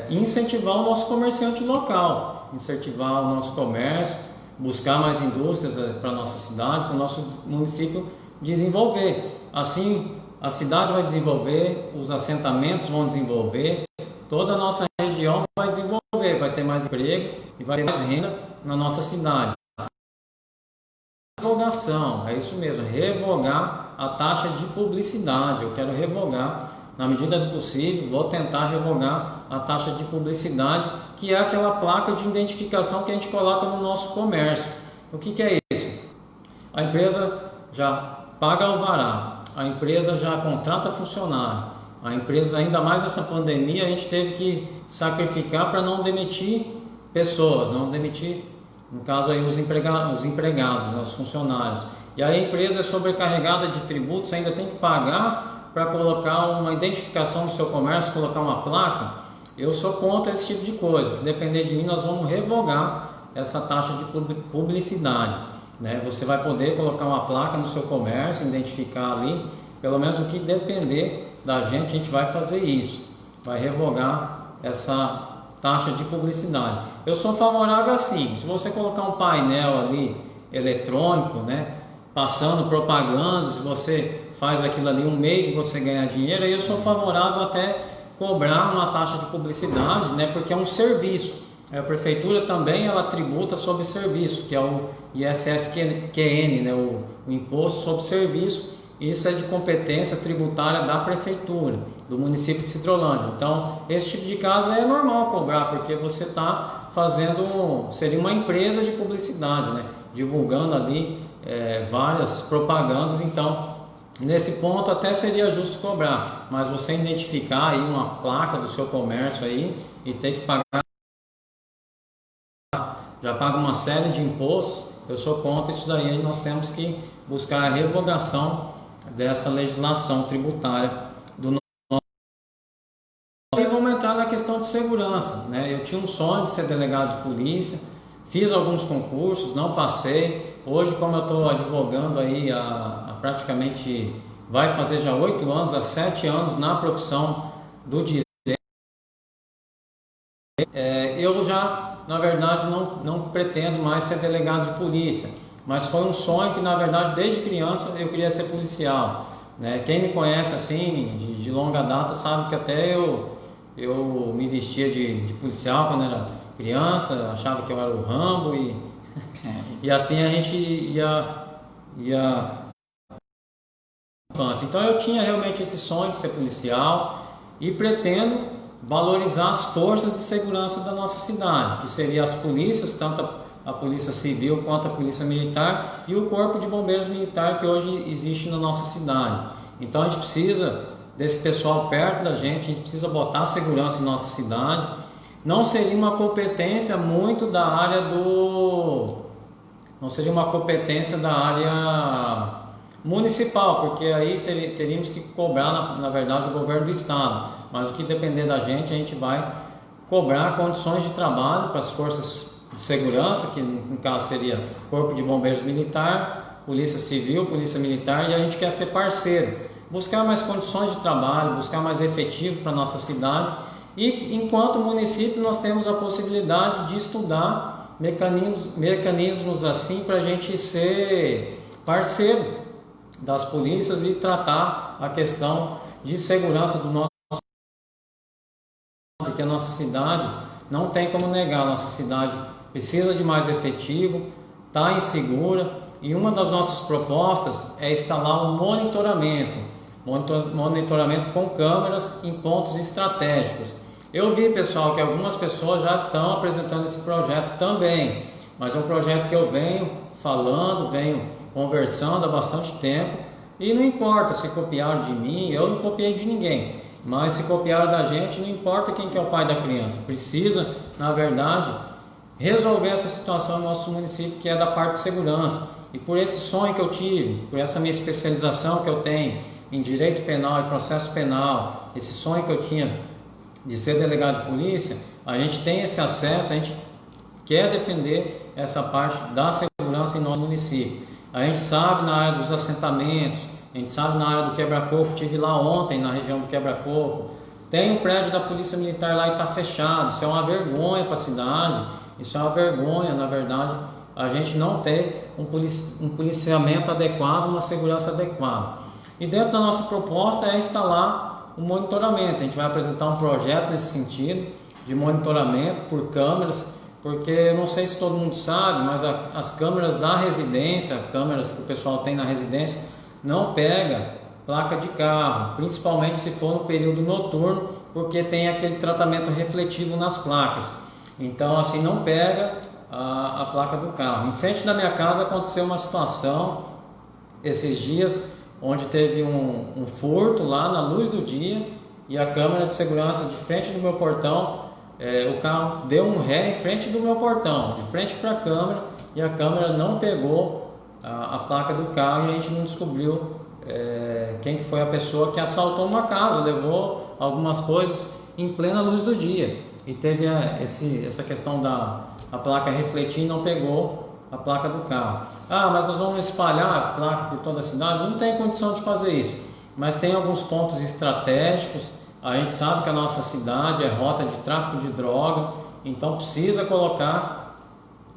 incentivar o nosso comerciante local, incentivar o nosso comércio, buscar mais indústrias para a nossa cidade, para o nosso município desenvolver. Assim, a cidade vai desenvolver, os assentamentos vão desenvolver, toda a nossa região vai desenvolver, vai ter mais emprego e vai ter mais renda na nossa cidade. Revogação, é isso mesmo, revogar a taxa de publicidade. Eu quero revogar, na medida do possível, vou tentar revogar a taxa de publicidade, que é aquela placa de identificação que a gente coloca no nosso comércio. O que é isso? A empresa já paga alvará, a empresa já contrata funcionário, a empresa, ainda mais nessa pandemia, a gente teve que sacrificar para não demitir pessoas, não demitir, no caso aí os empregados, né, os funcionários. E aí a empresa é sobrecarregada de tributos, ainda tem que pagar para colocar uma identificação no seu comércio, colocar uma placa. Eu sou contra esse tipo de coisa. Se depender de mim, nós vamos revogar essa taxa de publicidade, né? Você vai poder colocar uma placa no seu comércio, identificar ali, pelo menos o que depender da gente, a gente vai fazer isso, vai revogar essa taxa de publicidade. Eu sou favorável assim, se você colocar um painel ali eletrônico, né, passando propaganda, se você faz aquilo ali um meio de você ganhar dinheiro, aí eu sou favorável até cobrar uma taxa de publicidade, né, porque é um serviço. A prefeitura também ela tributa sobre serviço, que é o ISSQN, né, o Imposto sobre Serviço, isso é de competência tributária da prefeitura, do município de Sidrolândia. Então, esse tipo de caso é normal cobrar, porque você está fazendo, seria uma empresa de publicidade, né? Divulgando ali várias propagandas. Então, nesse ponto até seria justo cobrar, mas você identificar aí uma placa do seu comércio aí e ter que pagar, já paga uma série de impostos, eu sou contra isso daí. Aí nós temos que buscar a revogação dessa legislação tributária do nosso. E vamos entrar na questão de segurança, né? Eu tinha um sonho de ser delegado de polícia, fiz alguns concursos, não passei. Hoje, como eu estou advogando aí há praticamente, vai fazer já 8 anos, há 7 anos na profissão do direito, eu já, na verdade, não pretendo mais ser delegado de polícia, mas foi um sonho que, na verdade, desde criança eu queria ser policial, né? Quem me conhece assim, de longa data, sabe que até eu me vestia de policial quando era criança, achava que eu era o Rambo e assim a gente ia. Então eu tinha realmente esse sonho de ser policial e pretendo valorizar as forças de segurança da nossa cidade, que seriam as polícias, tanto a polícia civil quanto a polícia militar e o corpo de bombeiros militar que hoje existe na nossa cidade. Então a gente precisa desse pessoal perto da gente, a gente precisa botar segurança em nossa cidade. Não seria uma competência muito da área não seria uma competência da área municipal, porque aí teríamos que cobrar, na verdade, o governo do estado. Mas o que depender da gente, a gente vai cobrar condições de trabalho para as forças de segurança, que no caso seria Corpo de Bombeiros Militar, Polícia Civil, Polícia Militar, e a gente quer ser parceiro, buscar mais condições de trabalho, buscar mais efetivo para a nossa cidade. E enquanto município nós temos a possibilidade de estudar mecanismos assim para a gente ser parceiro das polícias e tratar a questão de segurança do nosso, porque a nossa cidade, não tem como negar, a nossa cidade precisa de mais efetivo, está insegura, e uma das nossas propostas é instalar um monitoramento com câmeras em pontos estratégicos. Eu vi, pessoal, que algumas pessoas já estão apresentando esse projeto também, mas é um projeto que eu venho falando, venho conversando há bastante tempo, e não importa se copiaram de mim, eu não copiei de ninguém, mas se copiaram da gente, não importa quem que é o pai da criança, precisa, na verdade, resolver essa situação no nosso município, que é da parte de segurança. E por esse sonho que eu tive, por essa minha especialização que eu tenho em direito penal e processo penal, esse sonho que eu tinha de ser delegado de polícia, a gente tem esse acesso, a gente quer defender essa parte da segurança em nosso município. A gente sabe na área dos assentamentos, a gente sabe na área do quebra-coco, estive lá ontem na região do quebra-coco, tem um prédio da Polícia Militar lá e está fechado, isso é uma vergonha para a cidade, isso é uma vergonha, na verdade, a gente não ter um policiamento adequado, uma segurança adequada. E dentro da nossa proposta é instalar um monitoramento, a gente vai apresentar um projeto nesse sentido, de monitoramento por câmeras, porque eu não sei se todo mundo sabe, mas as câmeras da residência, câmeras que o pessoal tem na residência, não pega placa de carro, principalmente se for no período noturno, porque tem aquele tratamento refletivo nas placas. Então, assim, não pega a placa do carro. Em frente da minha casa aconteceu uma situação esses dias, onde teve um furto lá na luz do dia, e a câmera de segurança de frente do meu portão, o carro deu um ré em frente do meu portão, de frente para a câmera, e a câmera não pegou a placa do carro, e a gente não descobriu quem que foi a pessoa que assaltou uma casa, levou algumas coisas em plena luz do dia, e teve essa questão da placa refletir e não pegou a placa do carro. Ah, mas nós vamos espalhar a placa por toda a cidade? Não tem condição de fazer isso, mas tem alguns pontos estratégicos. A gente sabe que a nossa cidade é rota de tráfico de droga, então precisa colocar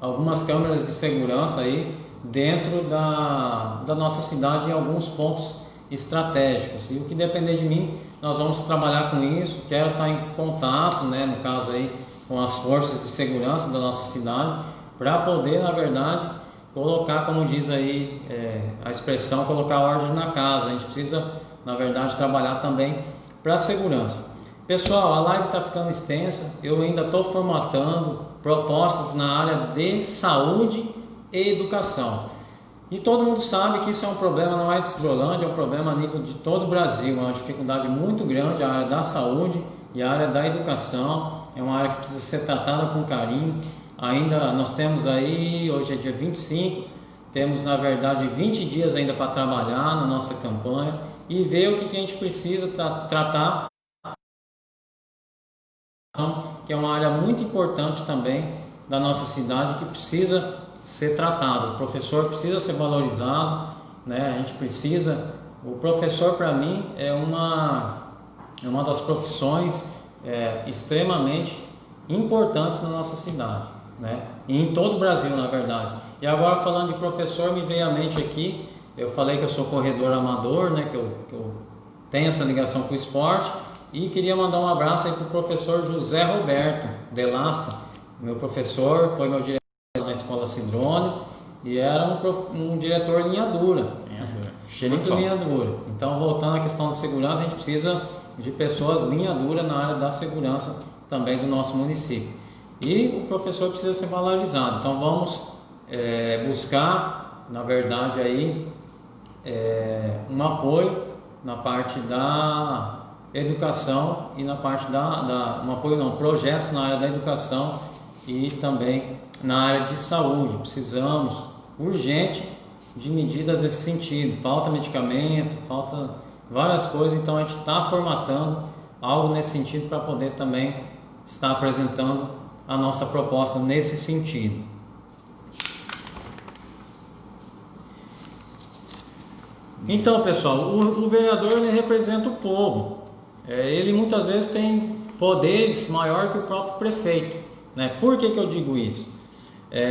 algumas câmeras de segurança aí dentro da nossa cidade em alguns pontos estratégicos. E o que depender de mim, nós vamos trabalhar com isso. Quero estar em contato, né, no caso aí, com as forças de segurança da nossa cidade, para poder, na verdade, colocar, como diz aí a expressão, colocar ordem na casa. A gente precisa, na verdade, trabalhar também para a segurança. Pessoal, a live está ficando extensa, eu ainda estou formatando propostas na área de saúde e educação. E todo mundo sabe que isso é um problema, não é de Hidrolândia, é um problema a nível de todo o Brasil, é uma dificuldade muito grande, a área da saúde e a área da educação, é uma área que precisa ser tratada com carinho. Ainda nós temos aí, hoje é dia 25, temos na verdade 20 dias ainda para trabalhar na nossa campanha e ver o que a gente precisa tratar, que é uma área muito importante também da nossa cidade, que precisa ser tratado. O professor precisa ser valorizado, né? A gente precisa. O professor, para mim, é uma das profissões extremamente importantes na nossa cidade, né? E em todo o Brasil, na verdade. E agora, falando de professor, me veio à mente aqui. Eu falei que eu sou corredor amador, né? Que eu tenho essa ligação com o esporte. E queria mandar um abraço aí para o professor José Roberto Delasta. Meu professor, foi meu diretor na escola Sidrônio e era um diretor linha dura. Muito linha dura. Então, voltando à questão da segurança, a gente precisa de pessoas linha dura na área da segurança também do nosso município. E o professor precisa ser valorizado. Então, vamos buscar, na verdade, aí um apoio na parte da educação e na parte um apoio não, projetos na área da educação e também na área de saúde. Precisamos urgente de medidas nesse sentido. Falta medicamento, falta várias coisas, então a gente está formatando algo nesse sentido para poder também estar apresentando a nossa proposta nesse sentido. Então, pessoal, o vereador ele representa o povo. Ele muitas vezes tem poderes maior que o próprio prefeito, né? Por que eu digo isso?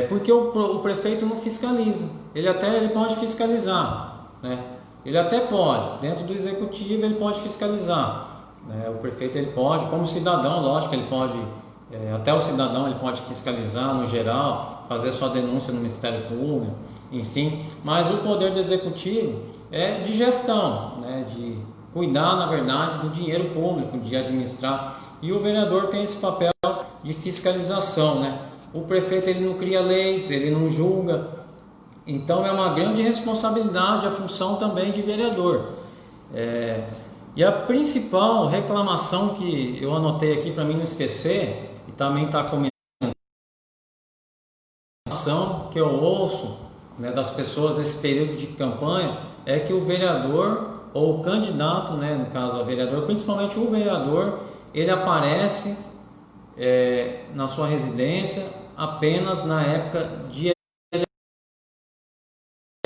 Porque o prefeito não fiscaliza. Ele pode fiscalizar, né? Ele até pode, dentro do executivo ele pode fiscalizar, né? O prefeito ele pode, como cidadão, lógico, ele pode, até o cidadão ele pode fiscalizar no geral, fazer sua denúncia no Ministério Público, enfim. Mas o poder do executivo é de gestão, né? De cuidar, na verdade, do dinheiro público, de administrar. E o vereador tem esse papel de fiscalização, né? O prefeito ele não cria leis, ele não julga. Então é uma grande responsabilidade a função também de vereador. E a principal reclamação que eu anotei aqui para mim não esquecer, e também está comentando, que eu ouço, né, das pessoas nesse período de campanha, é que o vereador ou o candidato, né, no caso a vereador, principalmente o vereador, ele aparece na sua residência apenas na época de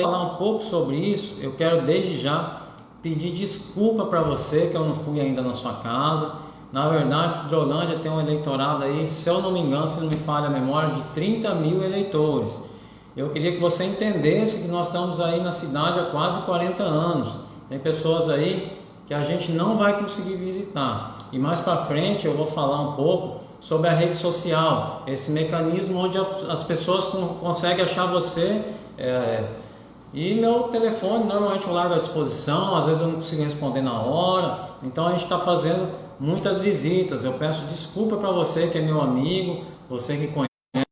falar um pouco sobre isso. Eu quero desde já pedir desculpa para você que eu não fui ainda na sua casa. Na verdade, Hidrolândia tem um eleitorado aí, se eu não me engano, se não me falha a memória, de 30 mil eleitores. Eu queria que você entendesse que nós estamos aí na cidade há quase 40 anos. Tem pessoas aí que a gente não vai conseguir visitar. E mais para frente eu vou falar um pouco sobre a rede social, esse mecanismo onde as pessoas conseguem achar você. E meu telefone normalmente eu largo à disposição, às vezes eu não consigo responder na hora. Então a gente está fazendo muitas visitas. Eu peço desculpa para você que é meu amigo, você que conhece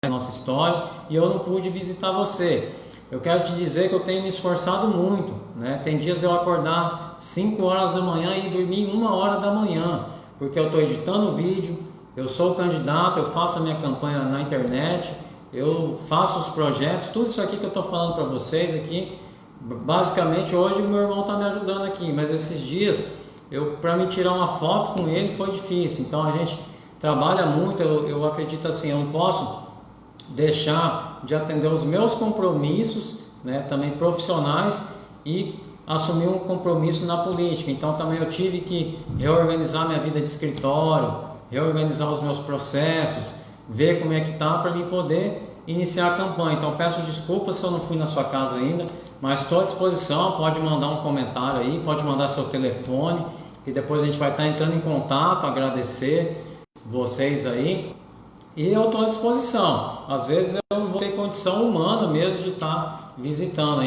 a nossa história, e eu não pude visitar você. Eu quero te dizer que eu tenho me esforçado muito, né? Tem dias de eu acordar 5 horas da manhã e dormir 1 hora da manhã, porque eu estou editando vídeo, eu sou candidato, eu faço a minha campanha na internet, eu faço os projetos, tudo isso aqui que eu estou falando para vocês aqui. Basicamente hoje meu irmão está me ajudando aqui, mas esses dias, para me tirar uma foto com ele foi difícil. Então a gente trabalha muito, eu acredito assim, eu não posso deixar de atender os meus compromissos, né, também profissionais, e assumir um compromisso na política. Então também eu tive que reorganizar minha vida de escritório, reorganizar os meus processos, ver como é que tá para mim poder iniciar a campanha. Então peço desculpas se eu não fui na sua casa ainda, mas estou à disposição. Pode mandar um comentário aí, pode mandar seu telefone, que depois a gente vai estar entrando em contato, agradecer vocês aí. E eu estou à disposição. Às vezes eu não vou ter condição humana mesmo de estar visitando.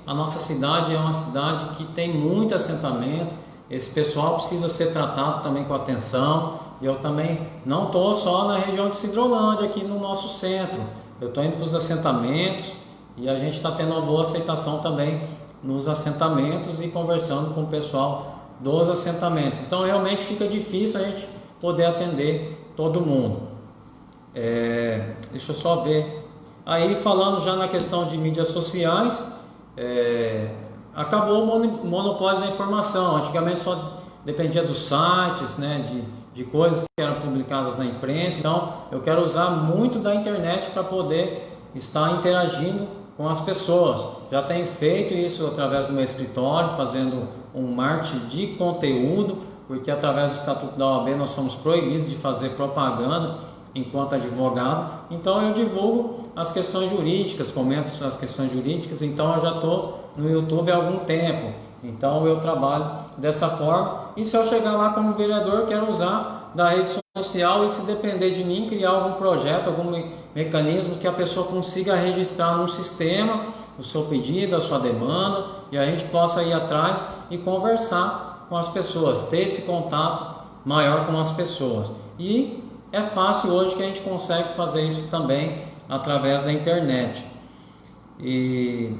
A nossa cidade é uma cidade que tem muito assentamento, esse pessoal precisa ser tratado também com atenção. E eu também não estou só na região de Sidrolândia, aqui no nosso centro, eu estou indo para os assentamentos e a gente está tendo uma boa aceitação também nos assentamentos e conversando com o pessoal dos assentamentos. Então realmente fica difícil a gente poder atender todo mundo. Deixa eu só ver. Aí falando já na questão de mídias sociais, acabou o monopólio da informação. Antigamente só dependia dos sites, né, de coisas que eram publicadas na imprensa. Então eu quero usar muito da internet para poder estar interagindo com as pessoas. Já tenho feito isso através do meu escritório, fazendo um marketing de conteúdo, porque através do Estatuto da OAB nós somos proibidos de fazer propaganda enquanto advogado. Então eu divulgo as questões jurídicas, comento as questões jurídicas. Então eu já estou no YouTube há algum tempo, então eu trabalho dessa forma. E se eu chegar lá como vereador, quero usar da rede social, e se depender de mim, criar algum projeto, algum mecanismo que a pessoa consiga registrar num sistema o seu pedido, a sua demanda, e a gente possa ir atrás e conversar com as pessoas, ter esse contato maior com as pessoas. E é fácil hoje que a gente consegue fazer isso também através da internet. E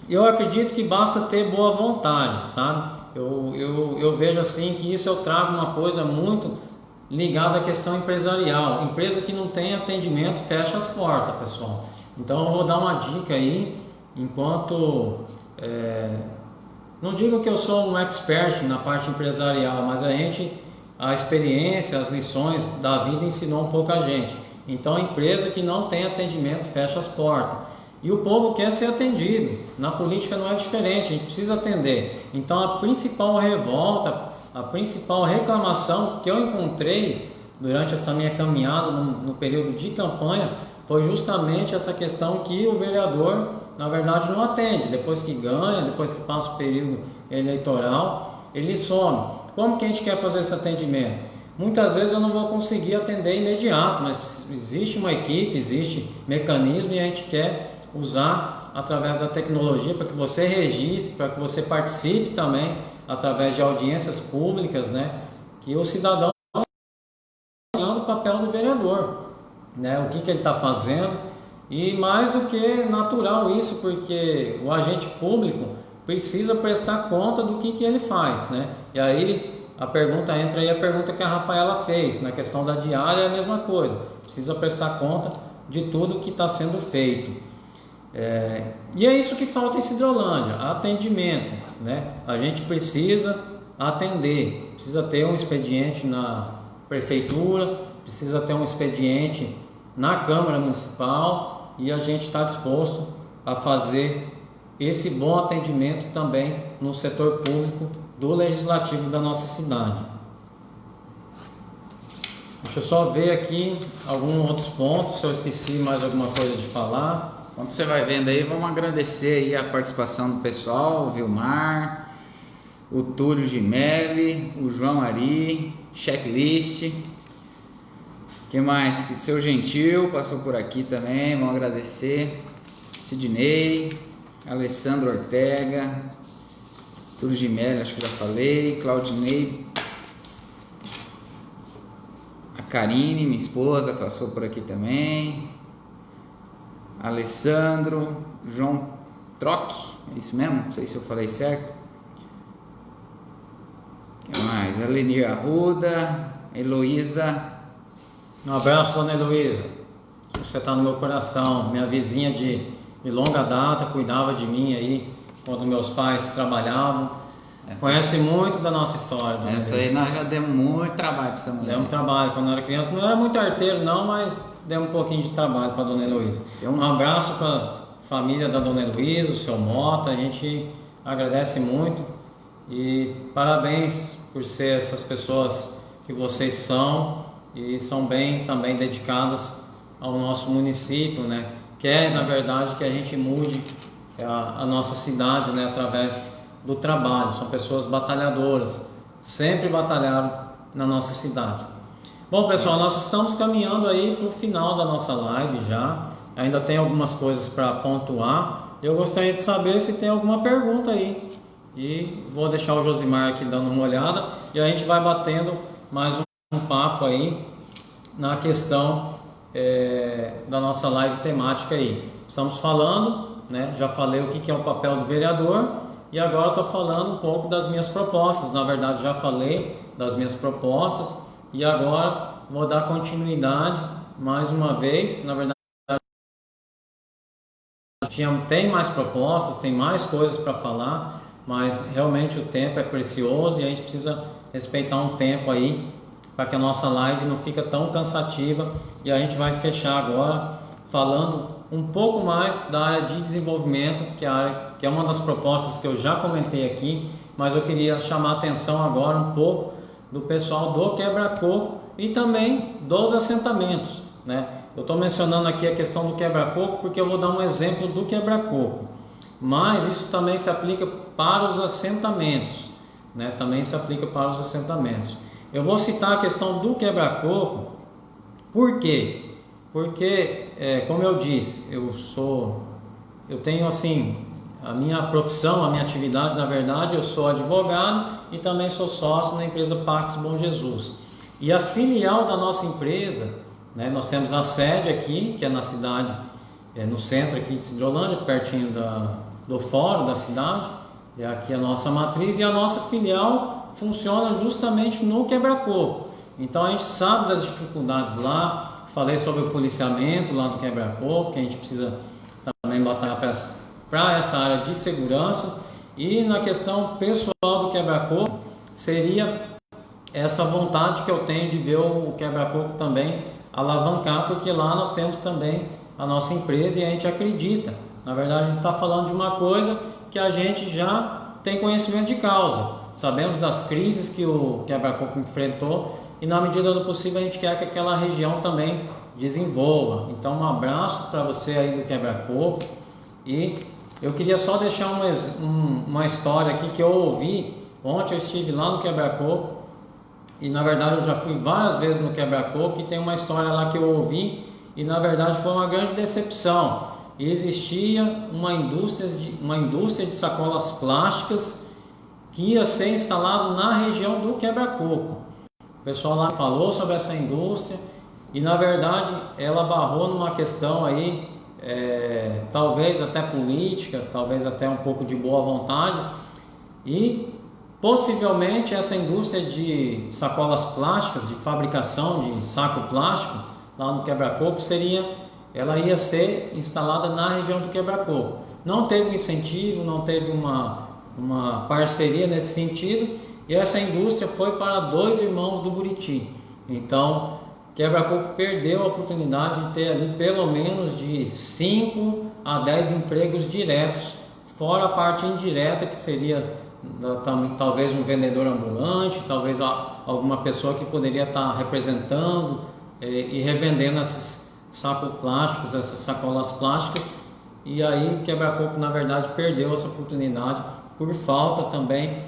eu acredito que basta ter boa vontade, sabe? Eu vejo assim que isso eu trago uma coisa muito ligada à questão empresarial. Empresa que não tem atendimento fecha as portas, pessoal. Então eu vou dar uma dica aí, enquanto não digo que eu sou um expert na parte empresarial, mas a experiência, as lições da vida ensinou um pouco a gente. Então a empresa que não tem atendimento fecha as portas. E o povo quer ser atendido. Na política não é diferente, a gente precisa atender. Então a principal revolta, a principal reclamação que eu encontrei durante essa minha caminhada no período de campanha foi justamente essa questão que o vereador, na verdade, não atende. Depois que ganha, depois que passa o período eleitoral, ele some. Como que a gente quer fazer esse atendimento? Muitas vezes eu não vou conseguir atender imediato, mas existe uma equipe, existe mecanismo, e a gente quer usar através da tecnologia para que você registre, para que você participe também através de audiências públicas, né? Que o cidadão está usando o papel do vereador, né? O que ele está fazendo, e mais do que natural isso, porque o agente público precisa prestar conta do que ele faz, né? E aí a pergunta entra aí, a pergunta que a Rafaela fez, na questão da diária é a mesma coisa, precisa prestar conta de tudo que está sendo feito. E é isso que falta em Sidrolândia, atendimento, né? A gente precisa atender, precisa ter um expediente na prefeitura, precisa ter um expediente na Câmara Municipal, e a gente está disposto a fazer esse bom atendimento também no setor público do legislativo da nossa cidade. Deixa eu só ver aqui alguns outros pontos, se eu esqueci mais alguma coisa de falar. Quando você vai vendo aí, vamos agradecer aí a participação do pessoal, o Vilmar, o Túlio Gimelli, o João Ari, checklist. Que mais? Que seu Gentil passou por aqui também, vamos agradecer. Sidney, Alessandro Ortega, Túlio Gimelli, acho que já falei, Claudinei, a Karine, minha esposa, passou por aqui também. Alessandro, João Troque, é isso mesmo? Não sei se eu falei certo. O que mais? Alenir Arruda, Heloísa. Um abraço, dona Heloísa. Você está no meu coração. Minha vizinha de longa data, cuidava de mim aí quando meus pais trabalhavam. Conhece muito da nossa história. Essa aí nós já demos muito trabalho para essa mulher. Demos trabalho quando eu era criança. Não era muito arteiro não, mas demos um pouquinho de trabalho para a dona Heloísa. Um abraço para a família da dona Heloísa, o seu Mota. A gente agradece muito e parabéns por ser essas pessoas que vocês são, e são bem também dedicadas ao nosso município, né? Quer, na verdade, que a gente mude a nossa cidade, né, através do trabalho. São pessoas batalhadoras, sempre batalharam na nossa cidade. Bom, pessoal, nós estamos caminhando aí para o final da nossa live já. Ainda tem algumas coisas para pontuar. Eu gostaria de saber se tem alguma pergunta aí. E vou deixar o Josimar aqui dando uma olhada e a gente vai batendo mais um papo aí na questão da nossa live temática aí. Estamos falando, né? Já falei o que é o papel do vereador e agora estou falando um pouco das minhas propostas. Na verdade, já falei das minhas propostas e agora vou dar continuidade mais uma vez. Na verdade, tem mais propostas, tem mais coisas para falar, mas realmente o tempo é precioso e a gente precisa respeitar um tempo aí para que a nossa live não fique tão cansativa. E a gente vai fechar agora falando um pouco mais da área de desenvolvimento, que é uma das propostas que eu já comentei aqui, mas eu queria chamar a atenção agora um pouco do pessoal do quebra-coco e também dos assentamentos, né? Eu estou mencionando aqui a questão do quebra-coco porque eu vou dar um exemplo do quebra-coco, mas isso também se aplica para os assentamentos, né? Também se aplica para os assentamentos. Eu vou citar a questão do quebra-coco, por quê? Porque, como eu disse, eu tenho assim, a minha profissão, a minha atividade, na verdade, eu sou advogado e também sou sócio na empresa Pax Bom Jesus. E a filial da nossa empresa, né, nós temos a sede aqui, que é na cidade, no centro aqui de Sidrolândia, pertinho do fórum da cidade, é aqui a nossa matriz, e a nossa filial funciona justamente no quebra-coco. Então a gente sabe das dificuldades lá, falei sobre o policiamento lá no quebra-coco, que a gente precisa também batalhar para essa área de segurança, e na questão pessoal do quebra-coco, seria essa vontade que eu tenho de ver o quebra-coco também alavancar, porque lá nós temos também a nossa empresa e a gente acredita. Na verdade, a gente está falando de uma coisa que a gente já tem conhecimento de causa. Sabemos das crises que o quebra-coco enfrentou e, na medida do possível, a gente quer que aquela região também desenvolva. Então, um abraço para você aí do quebra-coco. E eu queria só deixar uma história aqui que eu ouvi. Ontem eu estive lá no quebra-coco e, na verdade, eu já fui várias vezes no quebra-coco e tem uma história lá que eu ouvi e, na verdade, foi uma grande decepção. Existia uma indústria de sacolas plásticas que ia ser instalado na região do quebra-coco. O pessoal lá falou sobre essa indústria e, na verdade, ela barrou numa questão aí, talvez até política, talvez até um pouco de boa vontade, e possivelmente essa indústria de sacolas plásticas, de fabricação de saco plástico lá no quebra-coco, ela ia ser instalada na região do quebra-coco. Não teve incentivo, não teve uma parceria nesse sentido, e essa indústria foi para 2 irmãos do Buriti. Então, quebra-coco perdeu a oportunidade de ter ali pelo menos de 5 a 10 empregos diretos, fora a parte indireta, que seria talvez um vendedor ambulante, talvez alguma pessoa que poderia estar representando e revendendo esses sacos plásticos, essas sacolas plásticas. E aí quebra-coco, na verdade, perdeu essa oportunidade por falta também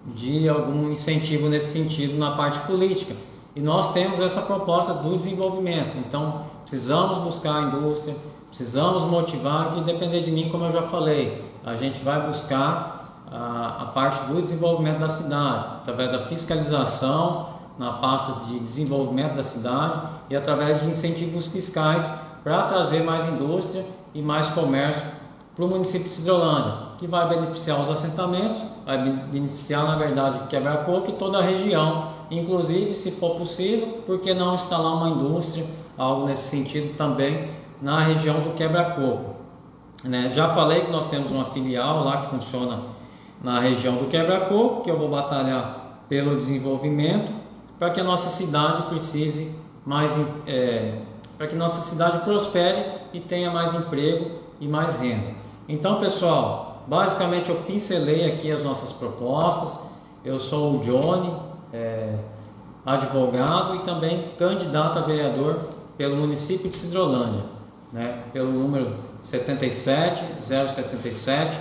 de algum incentivo nesse sentido na parte política. E nós temos essa proposta do desenvolvimento. Então, precisamos buscar a indústria, precisamos motivar, que depender de mim, como eu já falei, a gente vai buscar a parte do desenvolvimento da cidade, através da fiscalização na pasta de desenvolvimento da cidade e através de incentivos fiscais para trazer mais indústria e mais comércio para o município de Sidrolândia, que vai beneficiar os assentamentos, vai beneficiar, na verdade, o quebra-coco e toda a região. Inclusive, se for possível, por que não instalar uma indústria, algo nesse sentido também, na região do quebra-coco, né? Já falei que nós temos uma filial lá que funciona na região do quebra-coco, que eu vou batalhar pelo desenvolvimento, para que a nossa cidade para que nossa cidade prospere e tenha mais emprego e mais renda. Então, pessoal, basicamente eu pincelei aqui as nossas propostas. Eu sou o Johnny, advogado e também candidato a vereador pelo município de Sidrolândia, né? Pelo número 77077.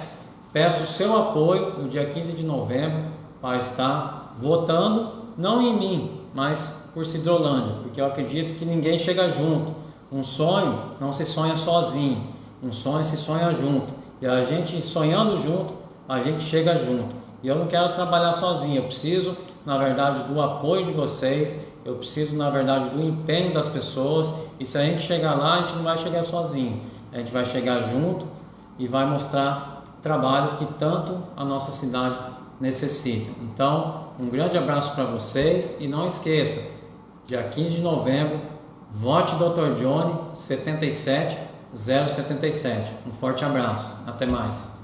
Peço o seu apoio no dia 15 de novembro para estar votando, não em mim, mas por Cidrolândia, porque eu acredito que ninguém chega junto. Um sonho não se sonha sozinho, um sonho se sonha junto. E a gente sonhando junto, a gente chega junto. E eu não quero trabalhar sozinho, eu preciso, na verdade, do apoio de vocês, eu preciso, na verdade, do empenho das pessoas. E se a gente chegar lá, a gente não vai chegar sozinho, a gente vai chegar junto e vai mostrar trabalho que tanto a nossa cidade necessita. Então, um grande abraço para vocês e não esqueça, dia 15 de novembro, vote Dr. Johnny 77077. Um forte abraço, até mais.